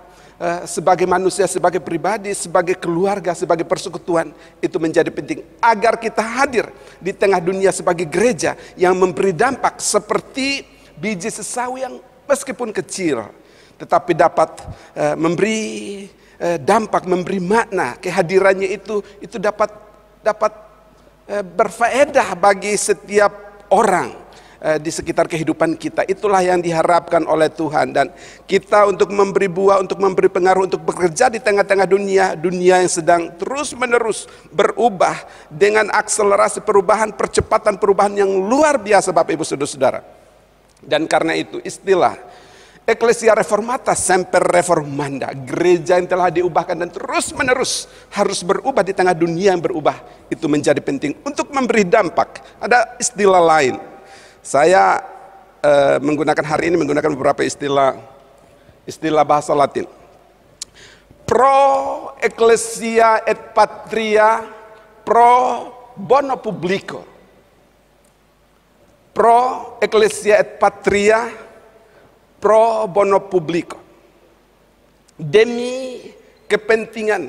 sebagai manusia, sebagai pribadi, sebagai keluarga, sebagai persekutuan. Itu menjadi penting agar kita hadir di tengah dunia sebagai gereja yang memberi dampak seperti biji sesawi yang meskipun kecil tetapi dapat memberi dampak, memberi makna. Kehadirannya itu dapat berfaedah bagi setiap orang di sekitar kehidupan kita. Itulah yang diharapkan oleh Tuhan. Dan kita untuk memberi buah, untuk memberi pengaruh, untuk bekerja di tengah-tengah dunia yang sedang terus-menerus berubah dengan akselerasi perubahan, percepatan perubahan yang luar biasa Bapak Ibu Saudara-saudara. Dan karena itu istilah Ecclesia Reformata Semper Reformanda, gereja yang telah diubahkan dan terus-menerus harus berubah di tengah dunia yang berubah, itu menjadi penting untuk memberi dampak. Ada istilah lain. Saya hari ini menggunakan beberapa istilah bahasa Latin. Pro Ecclesia et Patria, pro bono publico. Pro Ecclesia et Patria, pro bono publico. Demi kepentingan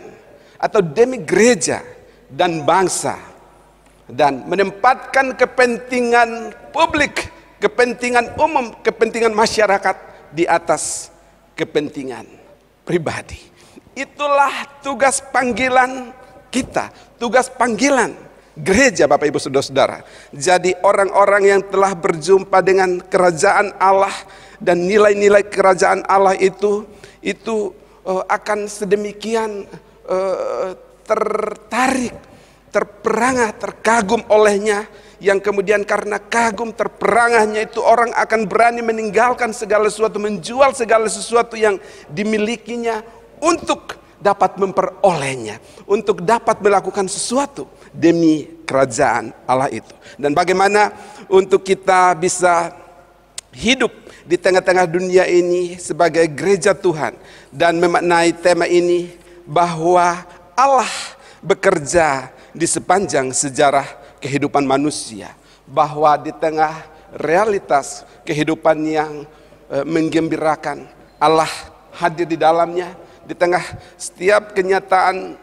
atau demi gereja dan bangsa, dan menempatkan kepentingan publik, kepentingan umum, kepentingan masyarakat di atas kepentingan pribadi. Itulah tugas panggilan kita, tugas panggilan gereja Bapak Ibu Saudara-saudara. Jadi orang-orang yang telah berjumpa dengan kerajaan Allah dan nilai-nilai kerajaan Allah itu akan sedemikian tertarik, terperangah, terkagum olehnya, yang kemudian karena kagum terperangahnya itu orang akan berani meninggalkan segala sesuatu, menjual segala sesuatu yang dimilikinya untuk dapat memperolehnya, untuk dapat melakukan sesuatu demi kerajaan Allah itu. Dan bagaimana untuk kita bisa hidup di tengah-tengah dunia ini sebagai gereja Tuhan dan memaknai tema ini, bahwa Allah bekerja di sepanjang sejarah kehidupan manusia, bahwa di tengah realitas kehidupan yang menggembirakan, Allah hadir di dalamnya. Di tengah setiap kenyataan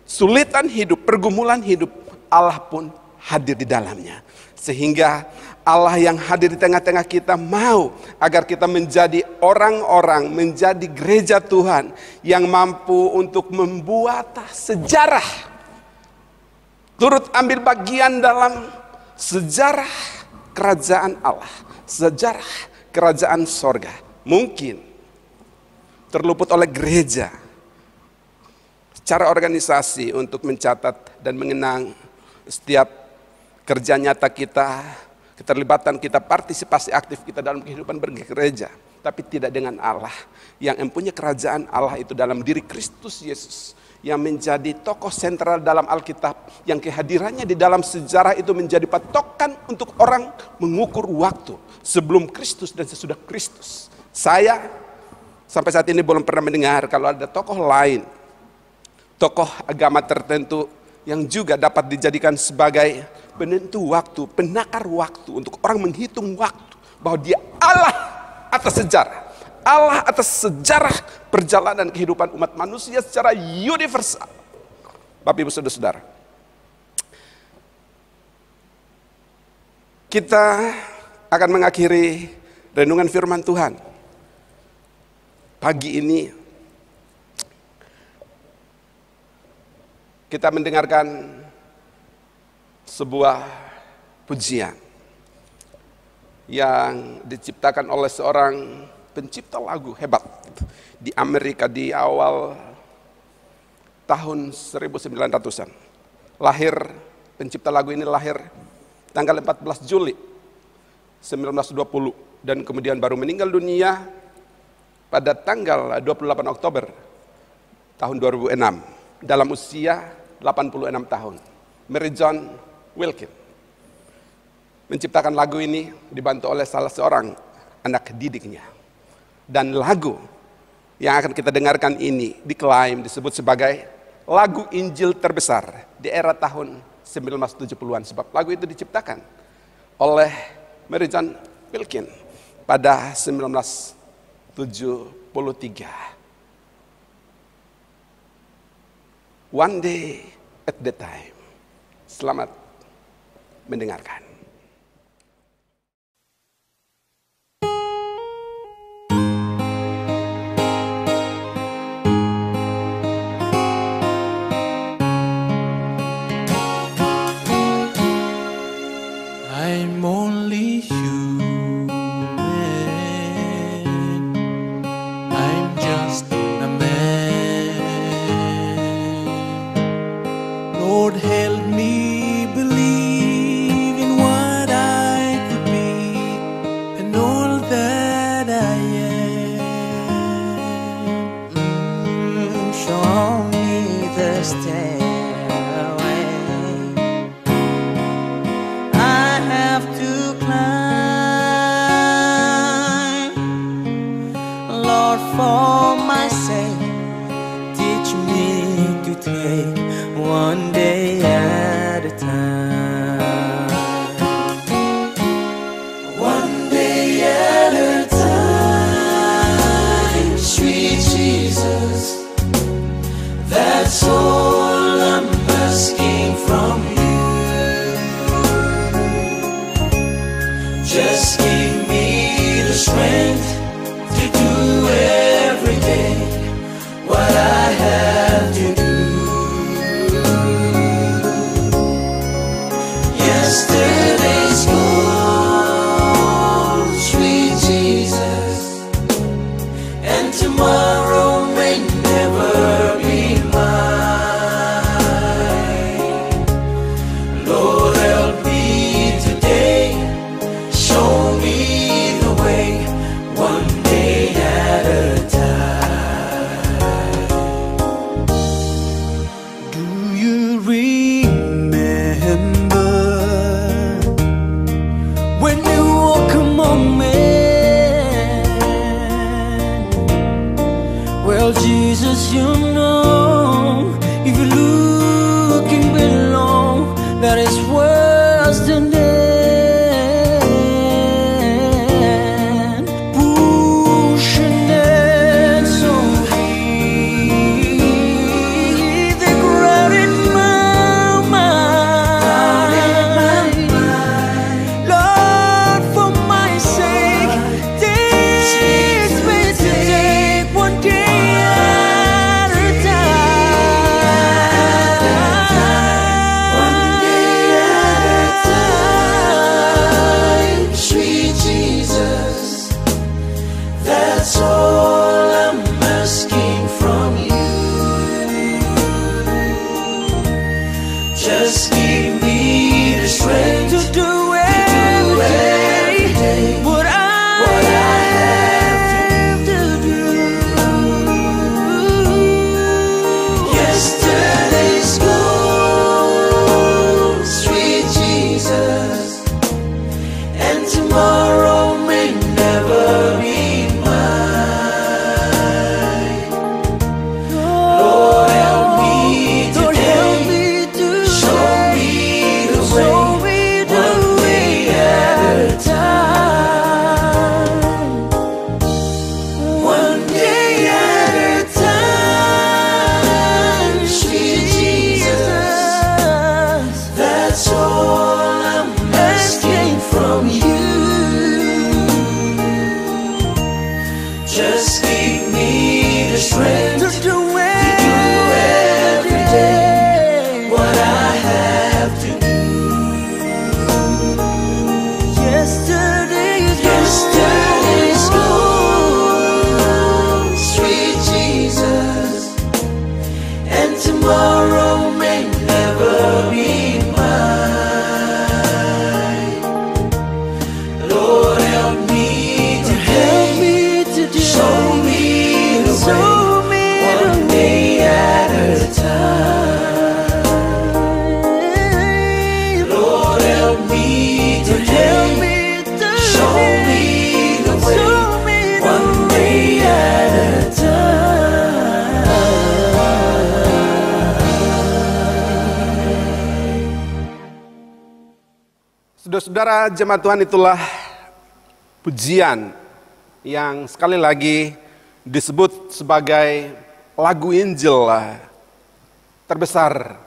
kesulitan hidup, pergumulan hidup, Allah pun hadir di dalamnya. Sehingga Allah yang hadir di tengah-tengah kita mau agar kita menjadi orang-orang, menjadi gereja Tuhan yang mampu untuk membuat sejarah, turut ambil bagian dalam sejarah kerajaan Allah, sejarah kerajaan sorga. Mungkin terluput oleh gereja secara organisasi untuk mencatat dan mengenang setiap kerja nyata kita, keterlibatan kita, partisipasi aktif kita dalam kehidupan bergereja. Tapi tidak dengan Allah yang mempunyai kerajaan Allah itu dalam diri Kristus Yesus, yang menjadi tokoh sentral dalam Alkitab, yang kehadirannya di dalam sejarah itu menjadi patokan untuk orang mengukur waktu sebelum Kristus dan sesudah Kristus. Saya sampai saat ini belum pernah mendengar kalau ada tokoh lain, tokoh agama tertentu yang juga dapat dijadikan sebagai penentu waktu, penakar waktu, untuk orang menghitung waktu, bahwa dia Allah atas sejarah. Allah atas sejarah perjalanan kehidupan umat manusia secara universal. Bapak Ibu Saudara-saudara, kita akan mengakhiri renungan firman Tuhan pagi ini. Kita mendengarkan sebuah pujian yang diciptakan oleh seorang pencipta lagu hebat di Amerika di awal tahun 1900-an. Pencipta lagu ini lahir tanggal 14 Juli 1920 dan kemudian baru meninggal dunia pada tanggal 28 Oktober tahun 2006 dalam usia 86 tahun. Mary John Wilkins menciptakan lagu ini dibantu oleh salah seorang anak didiknya. Dan lagu yang akan kita dengarkan ini diklaim disebut sebagai lagu Injil terbesar di era tahun 1970-an. Sebab lagu itu diciptakan oleh Mary John Wilkins pada 1973. One day at the time. Selamat mendengarkan. I'm only human. I'm just a man. Lord, help me believe in what I could be and all that I am. Show me the stairway I have to climb. Lord, for my sake, teach me to take one day at a time. One day at a time, sweet Jesus, that's all Saudara-saudara jemaat Tuhan, itulah pujian yang sekali lagi disebut sebagai lagu Injil terbesar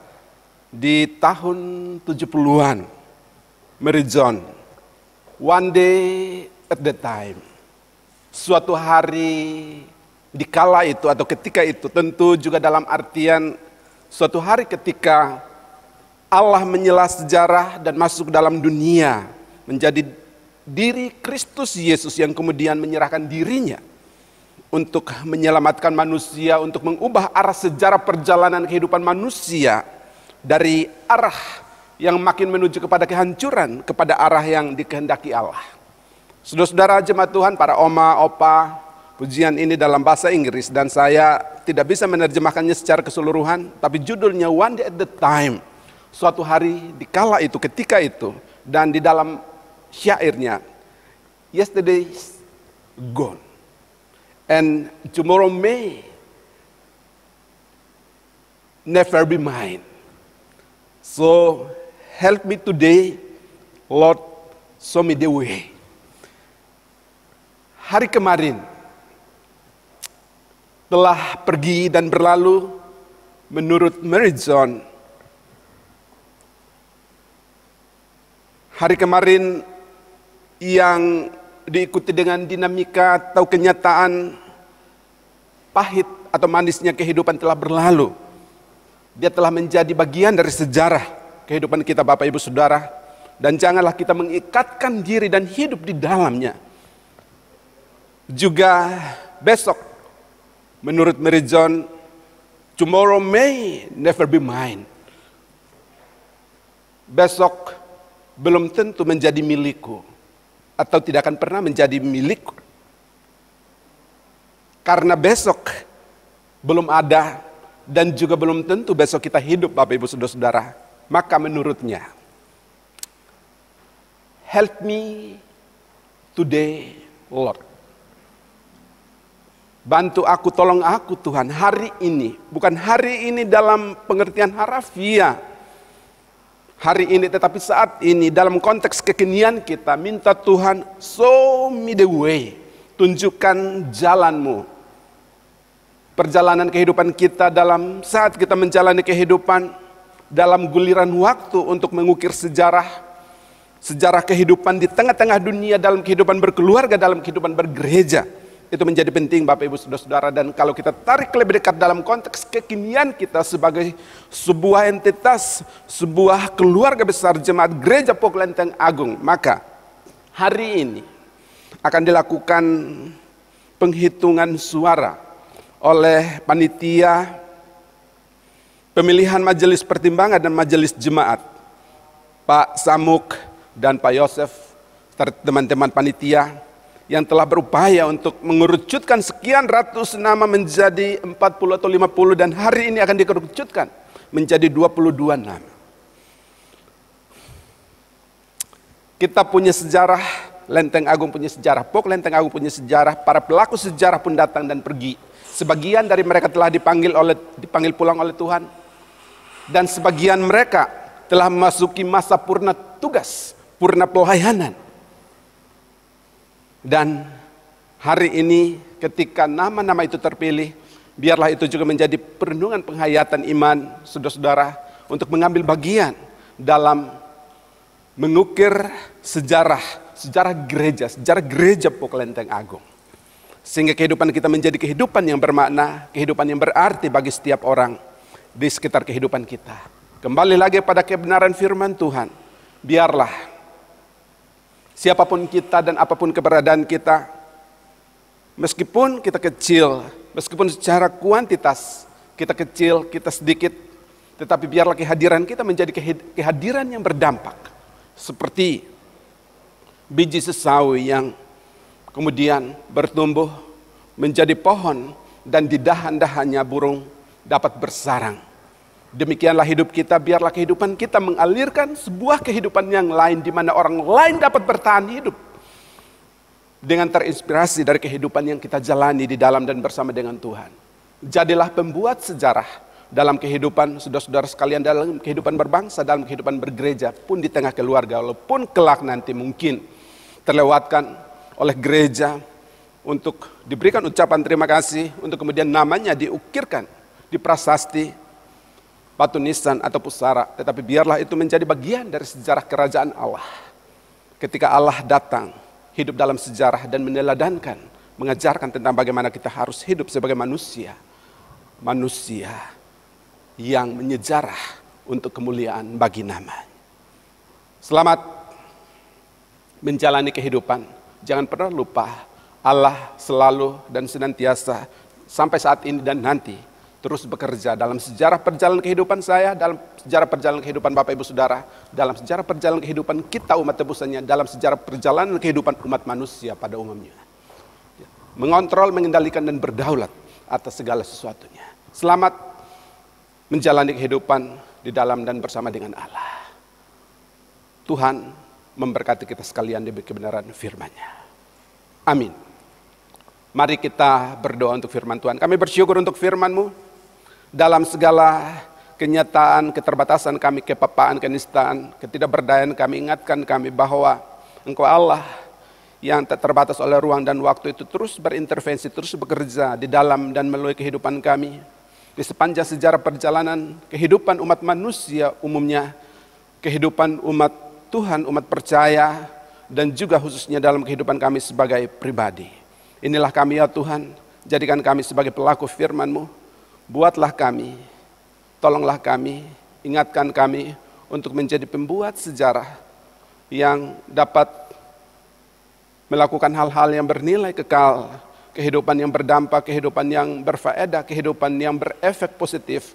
di tahun 70-an. Mary John, One Day at the Time. Suatu hari di kala itu atau ketika itu, tentu juga dalam artian suatu hari ketika Allah menyela sejarah dan masuk dalam dunia menjadi diri Kristus Yesus yang kemudian menyerahkan dirinya untuk menyelamatkan manusia, untuk mengubah arah sejarah perjalanan kehidupan manusia dari arah yang makin menuju kepada kehancuran kepada arah yang dikehendaki Allah. Saudara-saudara jemaat Tuhan, para oma, opa, pujian ini dalam bahasa Inggris dan saya tidak bisa menerjemahkannya secara keseluruhan, tapi judulnya One Day at the Time. Suatu hari di kala itu, ketika itu, dan di dalam syairnya, yesterday's gone and tomorrow may never be mine. So help me today, Lord, show me the way. Hari kemarin telah pergi dan berlalu menurut Mary John. Hari kemarin yang diikuti dengan dinamika atau kenyataan pahit atau manisnya kehidupan telah berlalu. Dia telah menjadi bagian dari sejarah kehidupan kita, Bapak Ibu Saudara. Dan janganlah kita mengikatkan diri dan hidup di dalamnya. Juga besok, menurut Mary John, tomorrow may never be mine. Besok belum tentu menjadi milikku, atau tidak akan pernah menjadi milikku. Karena besok belum ada, dan juga belum tentu besok kita hidup, Bapak Ibu Saudara-saudara. Maka menurutnya, help me today, Lord. Bantu aku, tolong aku Tuhan, hari ini. Bukan hari ini dalam pengertian harafiah. Hari ini, tetapi saat ini dalam konteks kekinian kita, minta Tuhan, show me the way. Tunjukkan jalanmu. Perjalanan kehidupan kita dalam saat kita menjalani kehidupan, dalam guliran waktu untuk mengukir sejarah kehidupan di tengah-tengah dunia, dalam kehidupan berkeluarga, dalam kehidupan bergereja. Itu menjadi penting, Bapak Ibu Saudara-saudara. Dan kalau kita tarik lebih dekat dalam konteks kekinian kita sebagai sebuah entitas, sebuah keluarga besar jemaat Gereja Pok Lenteng Agung, maka hari ini akan dilakukan penghitungan suara oleh panitia pemilihan majelis pertimbangan dan majelis jemaat, Pak Samuk dan Pak Yosef, serta teman-teman panitia yang telah berupaya untuk mengerucutkan sekian ratus nama menjadi 40 atau 50, dan hari ini akan dikerucutkan menjadi 22 nama. Kita punya sejarah, Lenteng Agung punya sejarah, Pok Lenteng Agung punya sejarah, para pelaku sejarah pun datang dan pergi. Sebagian dari mereka telah dipanggil pulang oleh Tuhan, dan sebagian mereka telah memasuki masa purna tugas, purna pelayanan. Dan hari ini ketika nama-nama itu terpilih, biarlah itu juga menjadi perenungan penghayatan iman saudara-saudara untuk mengambil bagian dalam mengukir sejarah gereja Pok Lenteng Agung. Sehingga kehidupan kita menjadi kehidupan yang bermakna, kehidupan yang berarti bagi setiap orang di sekitar kehidupan kita. Kembali lagi pada kebenaran firman Tuhan, biarlah siapapun kita dan apapun keberadaan kita, meskipun kita kecil, meskipun secara kuantitas kita kecil, kita sedikit, tetapi biarlah kehadiran kita menjadi kehadiran yang berdampak. Seperti biji sesawi yang kemudian bertumbuh menjadi pohon dan di dahan-dahannya burung dapat bersarang. Demikianlah hidup kita, biarlah kehidupan kita mengalirkan sebuah kehidupan yang lain di mana orang lain dapat bertahan hidup dengan terinspirasi dari kehidupan yang kita jalani di dalam dan bersama dengan Tuhan. Jadilah pembuat sejarah, dalam kehidupan saudara-saudara sekalian, dalam kehidupan berbangsa, dalam kehidupan bergereja, pun di tengah keluarga, walaupun kelak nanti mungkin terlewatkan oleh gereja untuk diberikan ucapan terima kasih, untuk kemudian namanya diukirkan di prasasti, batu nisan atau pusara, tetapi biarlah itu menjadi bagian dari sejarah kerajaan Allah. Ketika Allah datang, hidup dalam sejarah dan meneladankan, mengajarkan tentang bagaimana kita harus hidup sebagai manusia yang menyejarah untuk kemuliaan bagi nama. Selamat menjalani kehidupan. Jangan pernah lupa Allah selalu dan senantiasa sampai saat ini dan nanti terus bekerja dalam sejarah perjalanan kehidupan saya, dalam sejarah perjalanan kehidupan Bapak Ibu Saudara, dalam sejarah perjalanan kehidupan kita umat tebusannya, dalam sejarah perjalanan kehidupan umat manusia pada umumnya. Mengontrol, mengendalikan dan berdaulat atas segala sesuatunya. Selamat menjalani kehidupan di dalam dan bersama dengan Allah. Tuhan memberkati kita sekalian demi kebenaran firman-Nya. Amin. Mari kita berdoa untuk firman Tuhan. Kami bersyukur untuk firman-Mu. Dalam segala kenyataan, keterbatasan kami, kepapaan, kenistaan, ketidakberdayaan kami, ingatkan kami bahwa Engkau Allah yang tak terbatas oleh ruang dan waktu itu terus berintervensi, terus bekerja di dalam dan melalui kehidupan kami. Di sepanjang sejarah perjalanan kehidupan umat manusia umumnya, kehidupan umat Tuhan, umat percaya, dan juga khususnya dalam kehidupan kami sebagai pribadi. Inilah kami ya Tuhan, jadikan kami sebagai pelaku firman-Mu, buatlah kami, tolonglah kami, ingatkan kami untuk menjadi pembuat sejarah yang dapat melakukan hal-hal yang bernilai kekal, kehidupan yang berdampak, kehidupan yang berfaedah, kehidupan yang berefek positif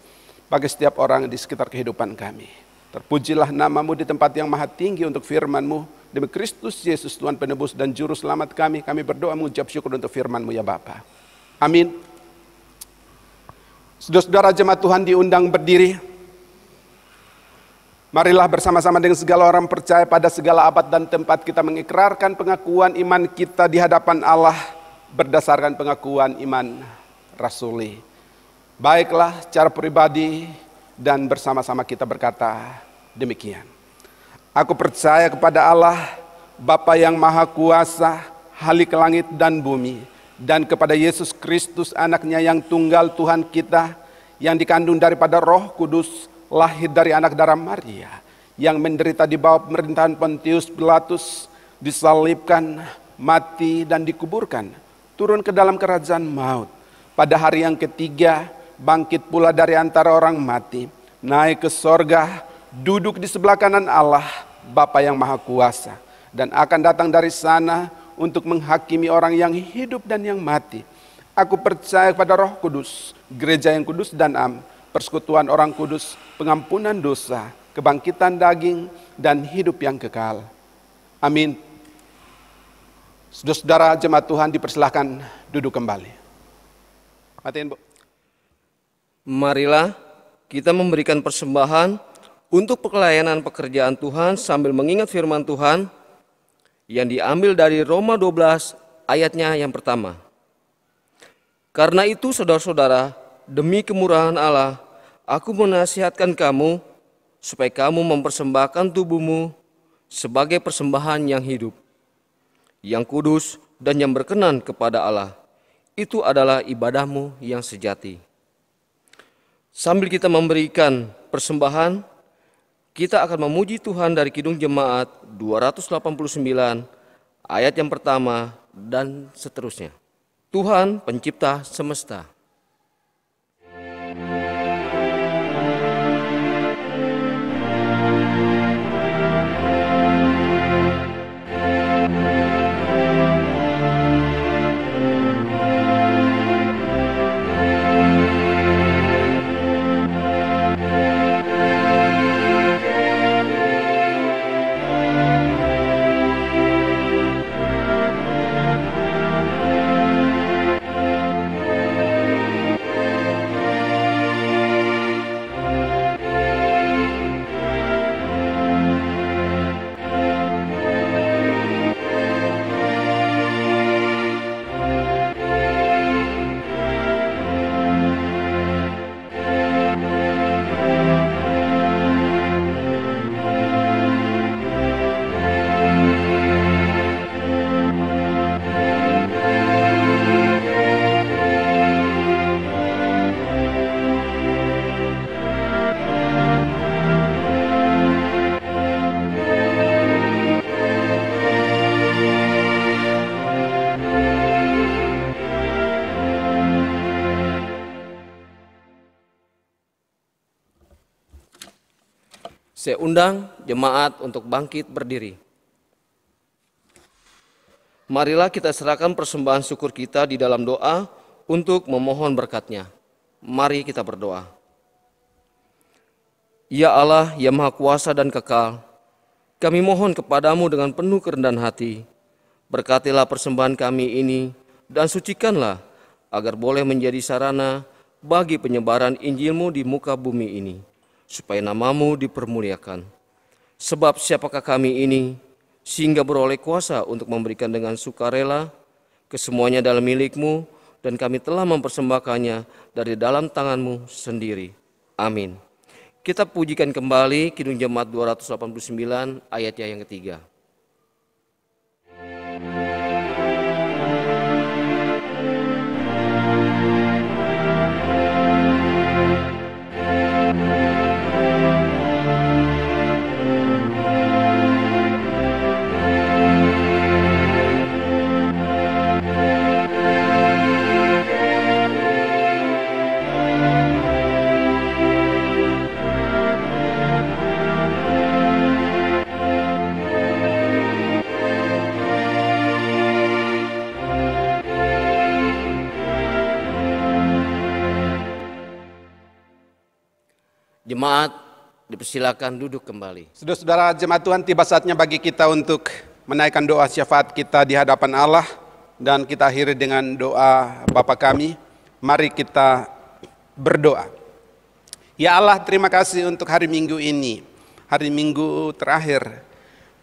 bagi setiap orang di sekitar kehidupan kami. Terpujilah nama-Mu di tempat yang maha tinggi untuk firman-Mu. Demi Kristus Yesus Tuhan penebus dan juru selamat kami berdoa mengucap syukur untuk firman-Mu ya Bapa. Amin. Saudara-saudara jemaat Tuhan diundang berdiri. Marilah bersama-sama dengan segala orang percaya pada segala abad dan tempat kita mengikrarkan pengakuan iman kita di hadapan Allah berdasarkan pengakuan iman rasuli. Baiklah secara pribadi dan bersama-sama kita berkata demikian. Aku percaya kepada Allah, Bapa yang Maha Kuasa, Halik langit dan bumi, dan kepada Yesus Kristus anaknya yang tunggal Tuhan kita, yang dikandung daripada Roh Kudus, lahir dari anak darah Maria, yang menderita di bawah pemerintahan Pontius Pilatus, disalibkan, mati dan dikuburkan, turun ke dalam kerajaan maut. Pada hari yang ketiga, bangkit pula dari antara orang mati, naik ke sorga, duduk di sebelah kanan Allah, Bapa yang Maha Kuasa, dan akan datang dari sana untuk menghakimi orang yang hidup dan yang mati. Aku percaya kepada Roh Kudus, gereja yang kudus dan am, persekutuan orang kudus, pengampunan dosa, kebangkitan daging, dan hidup yang kekal. Amin. Saudara-saudara jemaat Tuhan dipersilahkan duduk kembali. Matiin, Bu. Marilah kita memberikan persembahan untuk pelayanan pekerjaan Tuhan sambil mengingat firman Tuhan yang diambil dari Roma 12 ayatnya yang pertama. Karena itu saudara-saudara, demi kemurahan Allah, aku menasihatkan kamu supaya kamu mempersembahkan tubuhmu sebagai persembahan yang hidup, yang kudus dan yang berkenan kepada Allah. Itu adalah ibadahmu yang sejati. Sambil kita memberikan persembahan, kita akan memuji Tuhan dari Kidung Jemaat 289 ayat yang pertama dan seterusnya. Tuhan pencipta semesta. Saya undang jemaat untuk bangkit berdiri. Marilah kita serahkan persembahan syukur kita di dalam doa untuk memohon berkat-Nya. Mari kita berdoa. Ya Allah yang Maha Kuasa dan Kekal, kami mohon kepadamu dengan penuh kerendahan hati. Berkatilah persembahan kami ini dan sucikanlah agar boleh menjadi sarana bagi penyebaran Injil-Mu di muka bumi ini, supaya nama-Mu dipermuliakan. Sebab siapakah kami ini, sehingga beroleh kuasa untuk memberikan dengan sukarela, kesemuanya dalam milik-Mu, dan kami telah mempersembahkannya dari dalam tangan-Mu sendiri. Amin. Kita pujikan kembali Kidung Jemaat 289 ayatnya yang ketiga. Jemaat dipersilakan duduk kembali. Saudara-saudara jemaat Tuhan, tiba saatnya bagi kita untuk menaikkan doa syafaat kita di hadapan Allah. Dan kita akhiri dengan doa Bapa kami. Mari kita berdoa. Ya Allah, terima kasih untuk hari Minggu ini. Hari Minggu terakhir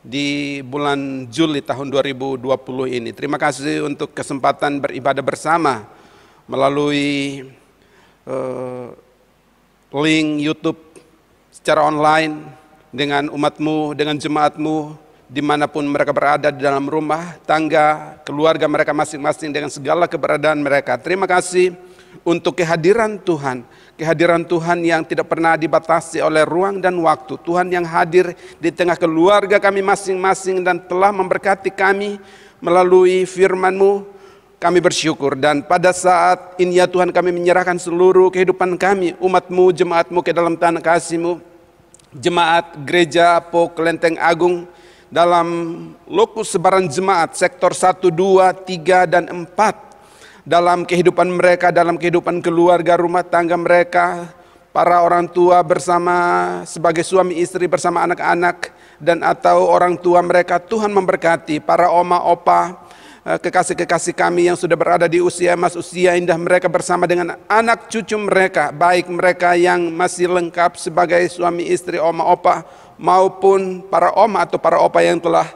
di bulan Juli tahun 2020 ini. Terima kasih untuk kesempatan beribadah bersama melalui link YouTube secara online dengan umat-Mu, dengan jemaat-Mu, dimanapun mereka berada di dalam rumah, tangga, keluarga mereka masing-masing dengan segala keberadaan mereka. Terima kasih untuk kehadiran Tuhan yang tidak pernah dibatasi oleh ruang dan waktu. Tuhan yang hadir di tengah keluarga kami masing-masing dan telah memberkati kami melalui firman-Mu. Kami bersyukur, dan pada saat ini ya Tuhan, kami menyerahkan seluruh kehidupan kami, umat-Mu, jemaat-Mu ke dalam tangan kasih-Mu. Jemaat Gereja Po Kelenteng Agung dalam lokus sebaran jemaat sektor 1, 2, 3, dan 4. Dalam kehidupan mereka, dalam kehidupan keluarga, rumah tangga mereka, para orang tua bersama sebagai suami istri bersama anak-anak, dan atau orang tua mereka, Tuhan memberkati para oma, opa, kekasih-kekasih kami yang sudah berada di usia emas, usia indah mereka bersama dengan anak cucu mereka, baik mereka yang masih lengkap sebagai suami istri, oma, opa, maupun para oma atau para opa yang telah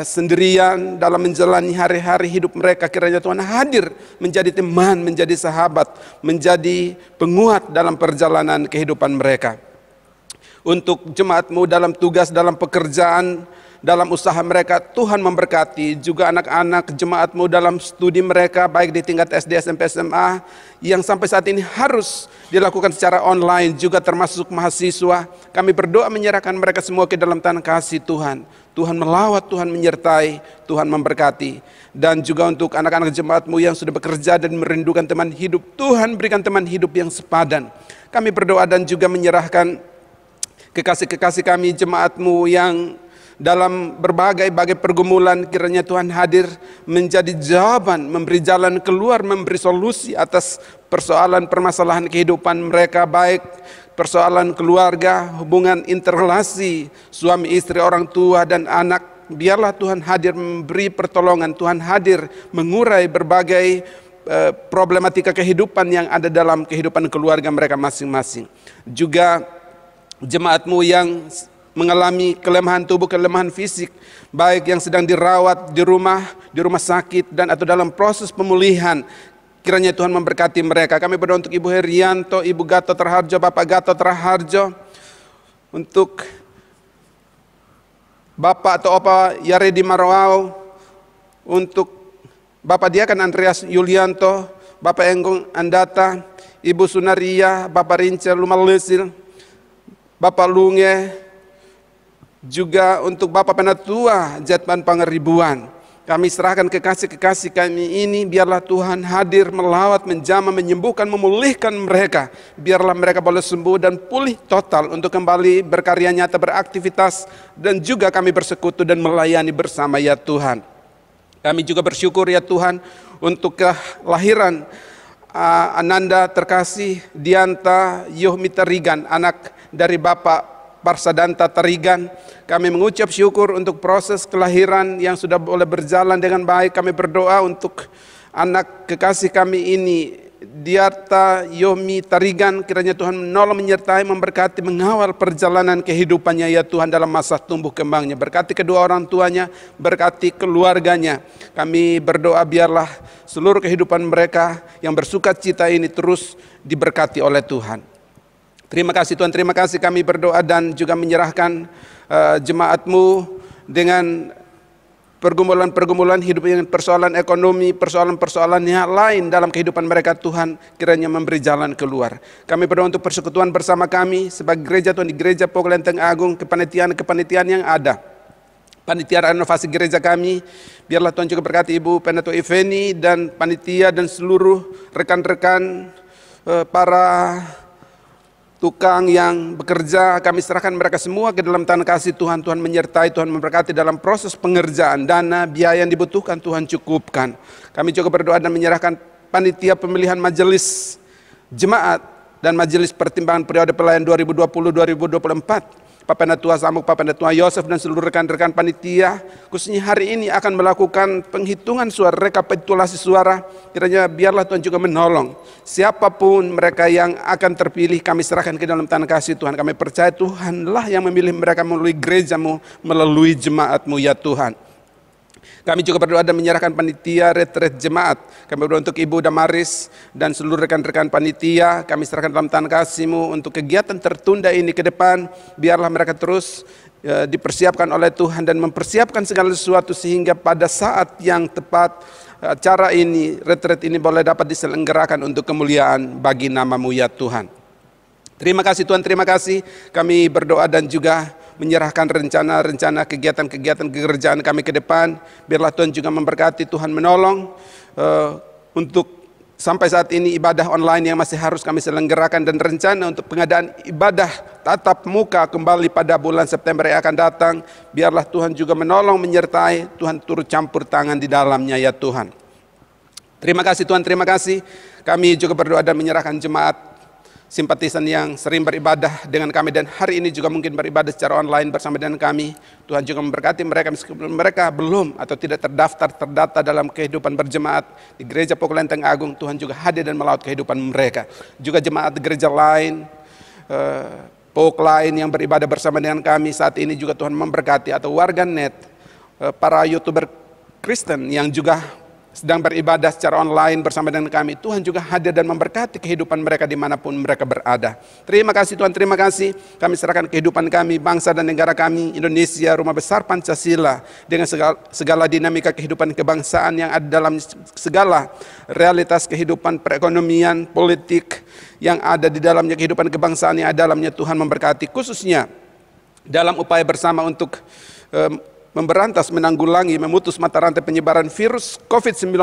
sendirian dalam menjalani hari-hari hidup mereka. Kiranya Tuhan hadir menjadi teman, menjadi sahabat, menjadi penguat dalam perjalanan kehidupan mereka. Untuk jemaat-Mu dalam tugas, dalam pekerjaan, dalam usaha mereka, Tuhan memberkati. Juga anak-anak jemaat-Mu dalam studi mereka, baik di tingkat SD, SMP, SMA, yang sampai saat ini harus dilakukan secara online, juga termasuk mahasiswa. Kami berdoa menyerahkan mereka semua ke dalam tangan kasih Tuhan. Tuhan melawat, Tuhan menyertai, Tuhan memberkati. Dan juga untuk anak-anak jemaat-Mu yang sudah bekerja dan merindukan teman hidup, Tuhan berikan teman hidup yang sepadan. Kami berdoa dan juga menyerahkan kekasih-kekasih kami, jemaat-Mu yang dalam berbagai pergumulan, kiranya Tuhan hadir menjadi jawaban, memberi jalan keluar, memberi solusi atas persoalan permasalahan kehidupan mereka, baik persoalan keluarga, hubungan interrelasi suami istri, orang tua dan anak. Biarlah Tuhan hadir memberi pertolongan, Tuhan hadir mengurai berbagai problematika kehidupan yang ada dalam kehidupan keluarga mereka masing-masing. Juga jemaat-Mu yang mengalami kelemahan tubuh, kelemahan fisik, baik yang sedang dirawat di rumah sakit, dan atau dalam proses pemulihan. Kiranya Tuhan memberkati mereka. Kami berdoa untuk Ibu Herianto, Ibu Gatot Raharjo, Bapak Gatot Raharjo, untuk Bapak atau Opa Yaredi Marwau, untuk Bapak Diakan Andreas Yulianto, Bapak Enggung Andata, Ibu Sunaria, Bapak Rince Lumalesil, Bapak Lunge, juga untuk Bapak Penatua Jatman Pangeribuan, Kami serahkan kekasih-kekasih kami ini, biarlah Tuhan hadir, melawat, menjamah, menyembuhkan, memulihkan mereka. Biarlah mereka boleh sembuh dan pulih total untuk kembali berkarya nyata, beraktivitas, dan juga kami bersekutu dan melayani bersama ya Tuhan. Kami juga bersyukur ya Tuhan untuk kelahiran Ananda terkasih Dianta Yohmita Tarigan, anak dari Bapak Parsadanta Tarigan. Kami mengucap syukur untuk proses kelahiran yang sudah boleh berjalan dengan baik. Kami berdoa untuk anak kekasih kami ini, Diarta Yomi Tarigan, kiranya Tuhan menolong, menyertai, memberkati, mengawal perjalanan kehidupannya ya Tuhan dalam masa tumbuh kembangnya. Berkati kedua orang tuanya, berkati keluarganya. Kami berdoa biarlah seluruh kehidupan mereka yang bersukacita ini terus diberkati oleh Tuhan. Terima kasih Tuhan, terima kasih. Kami berdoa dan juga menyerahkan jemaat-Mu dengan pergumulan-pergumulan hidup, dengan persoalan ekonomi, persoalan-persoalan yang lain dalam kehidupan mereka. Tuhan kiranya memberi jalan keluar. Kami berdoa untuk persekutuan bersama kami sebagai gereja Tuhan di Gereja Poko Lenteng Agung, kepanitiaan yang ada. Panitia renovasi gereja kami, biarlah Tuhan juga berkati Ibu Penatua Eveni dan panitia dan seluruh rekan-rekan para tukang yang bekerja. Kami serahkan mereka semua ke dalam tangan kasih Tuhan. Tuhan menyertai, Tuhan memberkati dalam proses pengerjaan. Dana, biaya yang dibutuhkan Tuhan cukupkan. Kami juga berdoa dan menyerahkan panitia pemilihan majelis jemaat dan majelis pertimbangan periode pelayan 2020-2024. Pak Penatua Samuk, Pak Penatua Yosef dan seluruh rekan-rekan panitia khususnya hari ini akan melakukan penghitungan suara, rekapitulasi suara. Kiranya biarlah Tuhan juga menolong siapapun mereka yang akan terpilih. Kami serahkan ke dalam tangan kasih Tuhan. Kami percaya Tuhanlah yang memilih mereka melalui gereja-Mu, melalui jemaat-Mu ya Tuhan. Kami juga berdoa dan menyerahkan panitia retret jemaat. Kami berdoa untuk Ibu Damaris dan seluruh rekan-rekan panitia. Kami serahkan dalam tangan kasih-Mu untuk kegiatan tertunda ini ke depan. Biarlah mereka terus dipersiapkan oleh Tuhan dan mempersiapkan segala sesuatu sehingga pada saat yang tepat acara ini, retret ini boleh dapat diselenggarakan untuk kemuliaan bagi nama-Mu ya Tuhan. Terima kasih Tuhan, terima kasih. Kami berdoa dan juga menyerahkan rencana-rencana kegiatan-kegiatan kegerjaan kami ke depan. Biarlah Tuhan juga memberkati, Tuhan menolong untuk sampai saat ini ibadah online yang masih harus kami selenggarakan dan rencana untuk pengadaan ibadah tatap muka kembali pada bulan September yang akan datang. Biarlah Tuhan juga menolong, menyertai, Tuhan turut campur tangan di dalamnya ya Tuhan. Terima kasih Tuhan, terima kasih. Kami juga berdoa dan menyerahkan jemaat simpatisan yang sering beribadah dengan kami dan hari ini juga mungkin beribadah secara online bersama dengan kami. Tuhan juga memberkati mereka meskipun mereka belum atau tidak terdata dalam kehidupan berjemaat di Gereja Poko Lenteng Agung. Tuhan juga hadir dan melawat kehidupan mereka. Juga jemaat di gereja lain, POK lain yang beribadah bersama dengan kami saat ini juga Tuhan memberkati, atau warga net, para YouTuber Kristen yang juga sedang beribadah secara online bersama dengan kami. Tuhan juga hadir dan memberkati kehidupan mereka dimanapun mereka berada. Terima kasih Tuhan, terima kasih. Kami serahkan kehidupan kami, bangsa dan negara kami, Indonesia, rumah besar Pancasila, dengan segala dinamika kehidupan kebangsaan yang ada dalam segala realitas kehidupan perekonomian, politik yang ada di dalamnya, kehidupan kebangsaan yang ada dalamnya. Tuhan memberkati khususnya dalam upaya bersama untuk memberantas, menanggulangi, memutus mata rantai penyebaran virus COVID-19.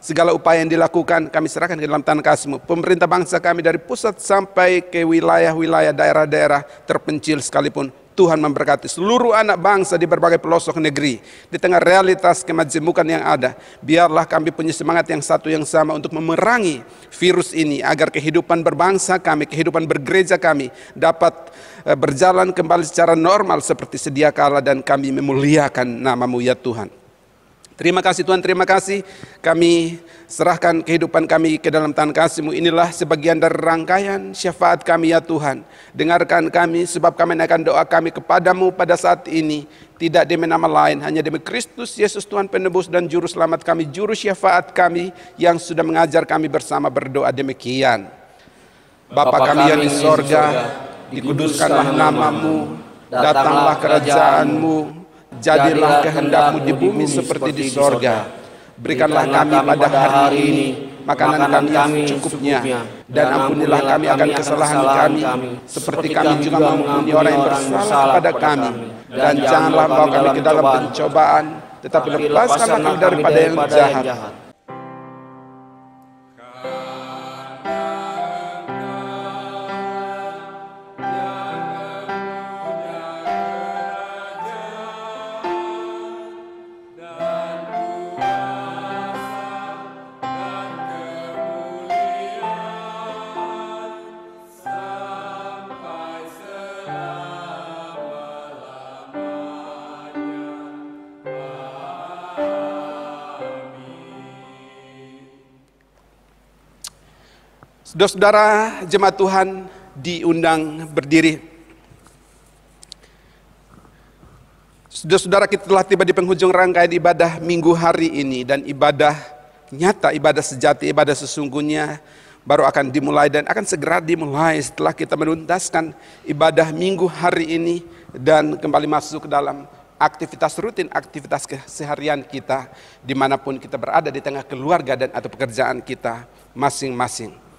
Segala upaya yang dilakukan kami serahkan ke dalam tangan kasih-Mu. Pemerintah bangsa kami dari pusat sampai ke wilayah-wilayah daerah-daerah terpencil sekalipun, Tuhan memberkati seluruh anak bangsa di berbagai pelosok negeri. Di tengah realitas kemajemukan yang ada, biarlah kami punya semangat yang satu yang sama untuk memerangi virus ini, agar kehidupan berbangsa kami, kehidupan bergereja kami dapat berjalan kembali secara normal seperti sedia kala, dan kami memuliakan nama-Mu ya Tuhan. Terima kasih Tuhan, terima kasih. Kami serahkan kehidupan kami ke dalam tangan kasih-Mu. Inilah sebagian dari rangkaian syafaat kami ya Tuhan. Dengarkan kami, sebab kami menaikkan doa kami kepadamu pada saat ini, tidak demi nama lain, hanya demi Kristus Yesus Tuhan penebus dan juru selamat kami, juru syafaat kami, yang sudah mengajar kami bersama berdoa demikian. Bapa kami yang di sorga, dikuduskanlah nama-Mu, datanglah kerajaan-Mu, jadilah kehendak-Mu di bumi seperti di sorga. Berikanlah kami pada hari ini makanan kami yang secukupnya, dan ampunilah kami akan kesalahan kami, seperti kami juga mengampuni orang yang bersalah kepada kami. Dan janganlah bawa kami ke dalam pencobaan, tetapi lepaskanlah kami daripada yang jahat. Saudara-saudara jemaat Tuhan diundang berdiri. Saudara-saudara, kita telah tiba di penghujung rangkaian ibadah minggu hari ini, dan ibadah nyata, ibadah sejati, ibadah sesungguhnya baru akan dimulai dan akan segera dimulai setelah kita menuntaskan ibadah minggu hari ini dan kembali masuk ke dalam aktivitas rutin, aktivitas keseharian kita dimanapun kita berada di tengah keluarga dan atau pekerjaan kita masing-masing.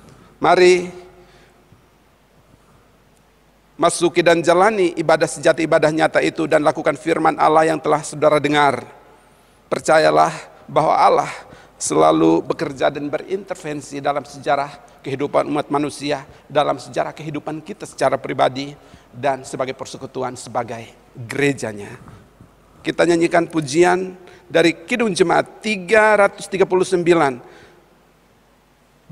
Mari masuki dan jalani ibadah sejati, ibadah nyata itu, dan lakukan firman Allah yang telah saudara dengar. Percayalah bahwa Allah selalu bekerja dan berintervensi dalam sejarah kehidupan umat manusia, dalam sejarah kehidupan kita secara pribadi dan sebagai persekutuan, sebagai gerejanya. Kita nyanyikan pujian dari Kidung Jemaat 339.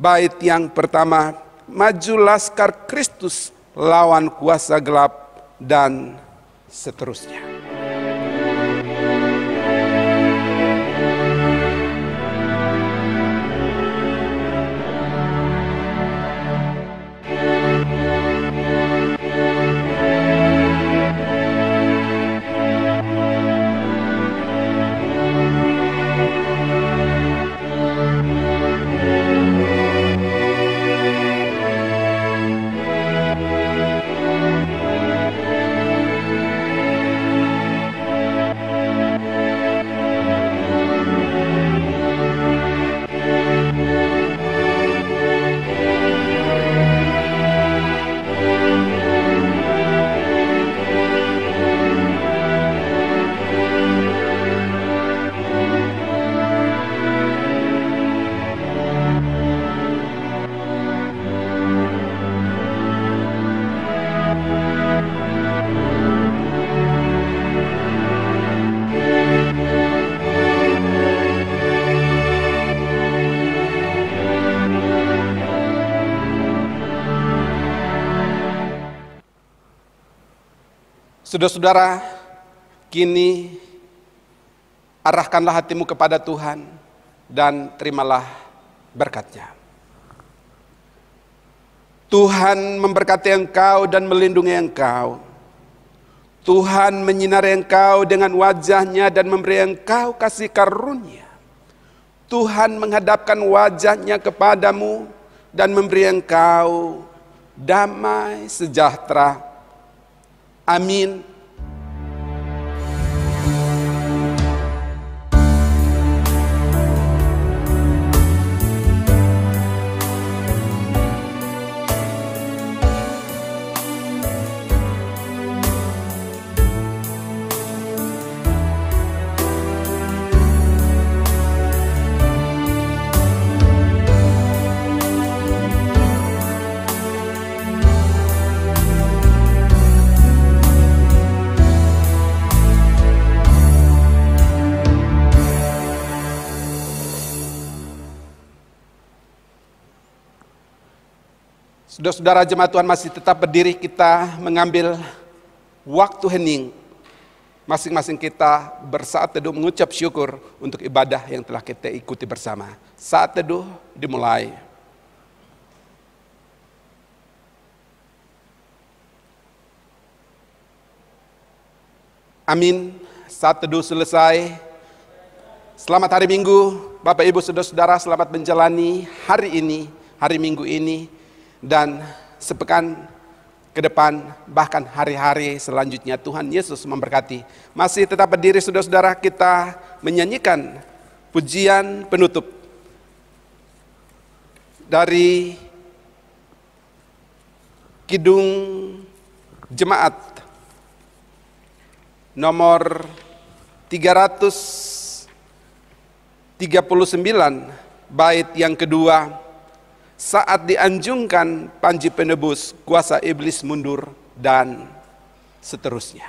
Bait yang pertama, maju laskar Kristus lawan kuasa gelap, dan seterusnya. Saudara-saudara, kini arahkanlah hatimu kepada Tuhan dan terimalah berkat-Nya. Tuhan memberkati engkau dan melindungi engkau. Tuhan menyinari engkau dengan wajah-Nya dan memberi engkau kasih karunia. Tuhan menghadapkan wajah-Nya kepadamu dan memberi engkau damai sejahtera. Amin. Saudara-saudara jemaat Tuhan masih tetap berdiri, kita mengambil waktu hening. Masing-masing kita bersaat teduh mengucap syukur untuk ibadah yang telah kita ikuti bersama. Saat teduh dimulai. Amin. Saat teduh selesai. Selamat hari Minggu, Bapak Ibu Saudara-saudara, selamat menjalani hari ini, hari Minggu ini. Dan sepekan ke depan, bahkan hari-hari selanjutnya, Tuhan Yesus memberkati. Masih tetap berdiri saudara-saudara, kita menyanyikan pujian penutup dari Kidung Jemaat nomor 339. 39 bait yang kedua, saat dianjungkan panji penebus, kuasa iblis mundur, dan seterusnya.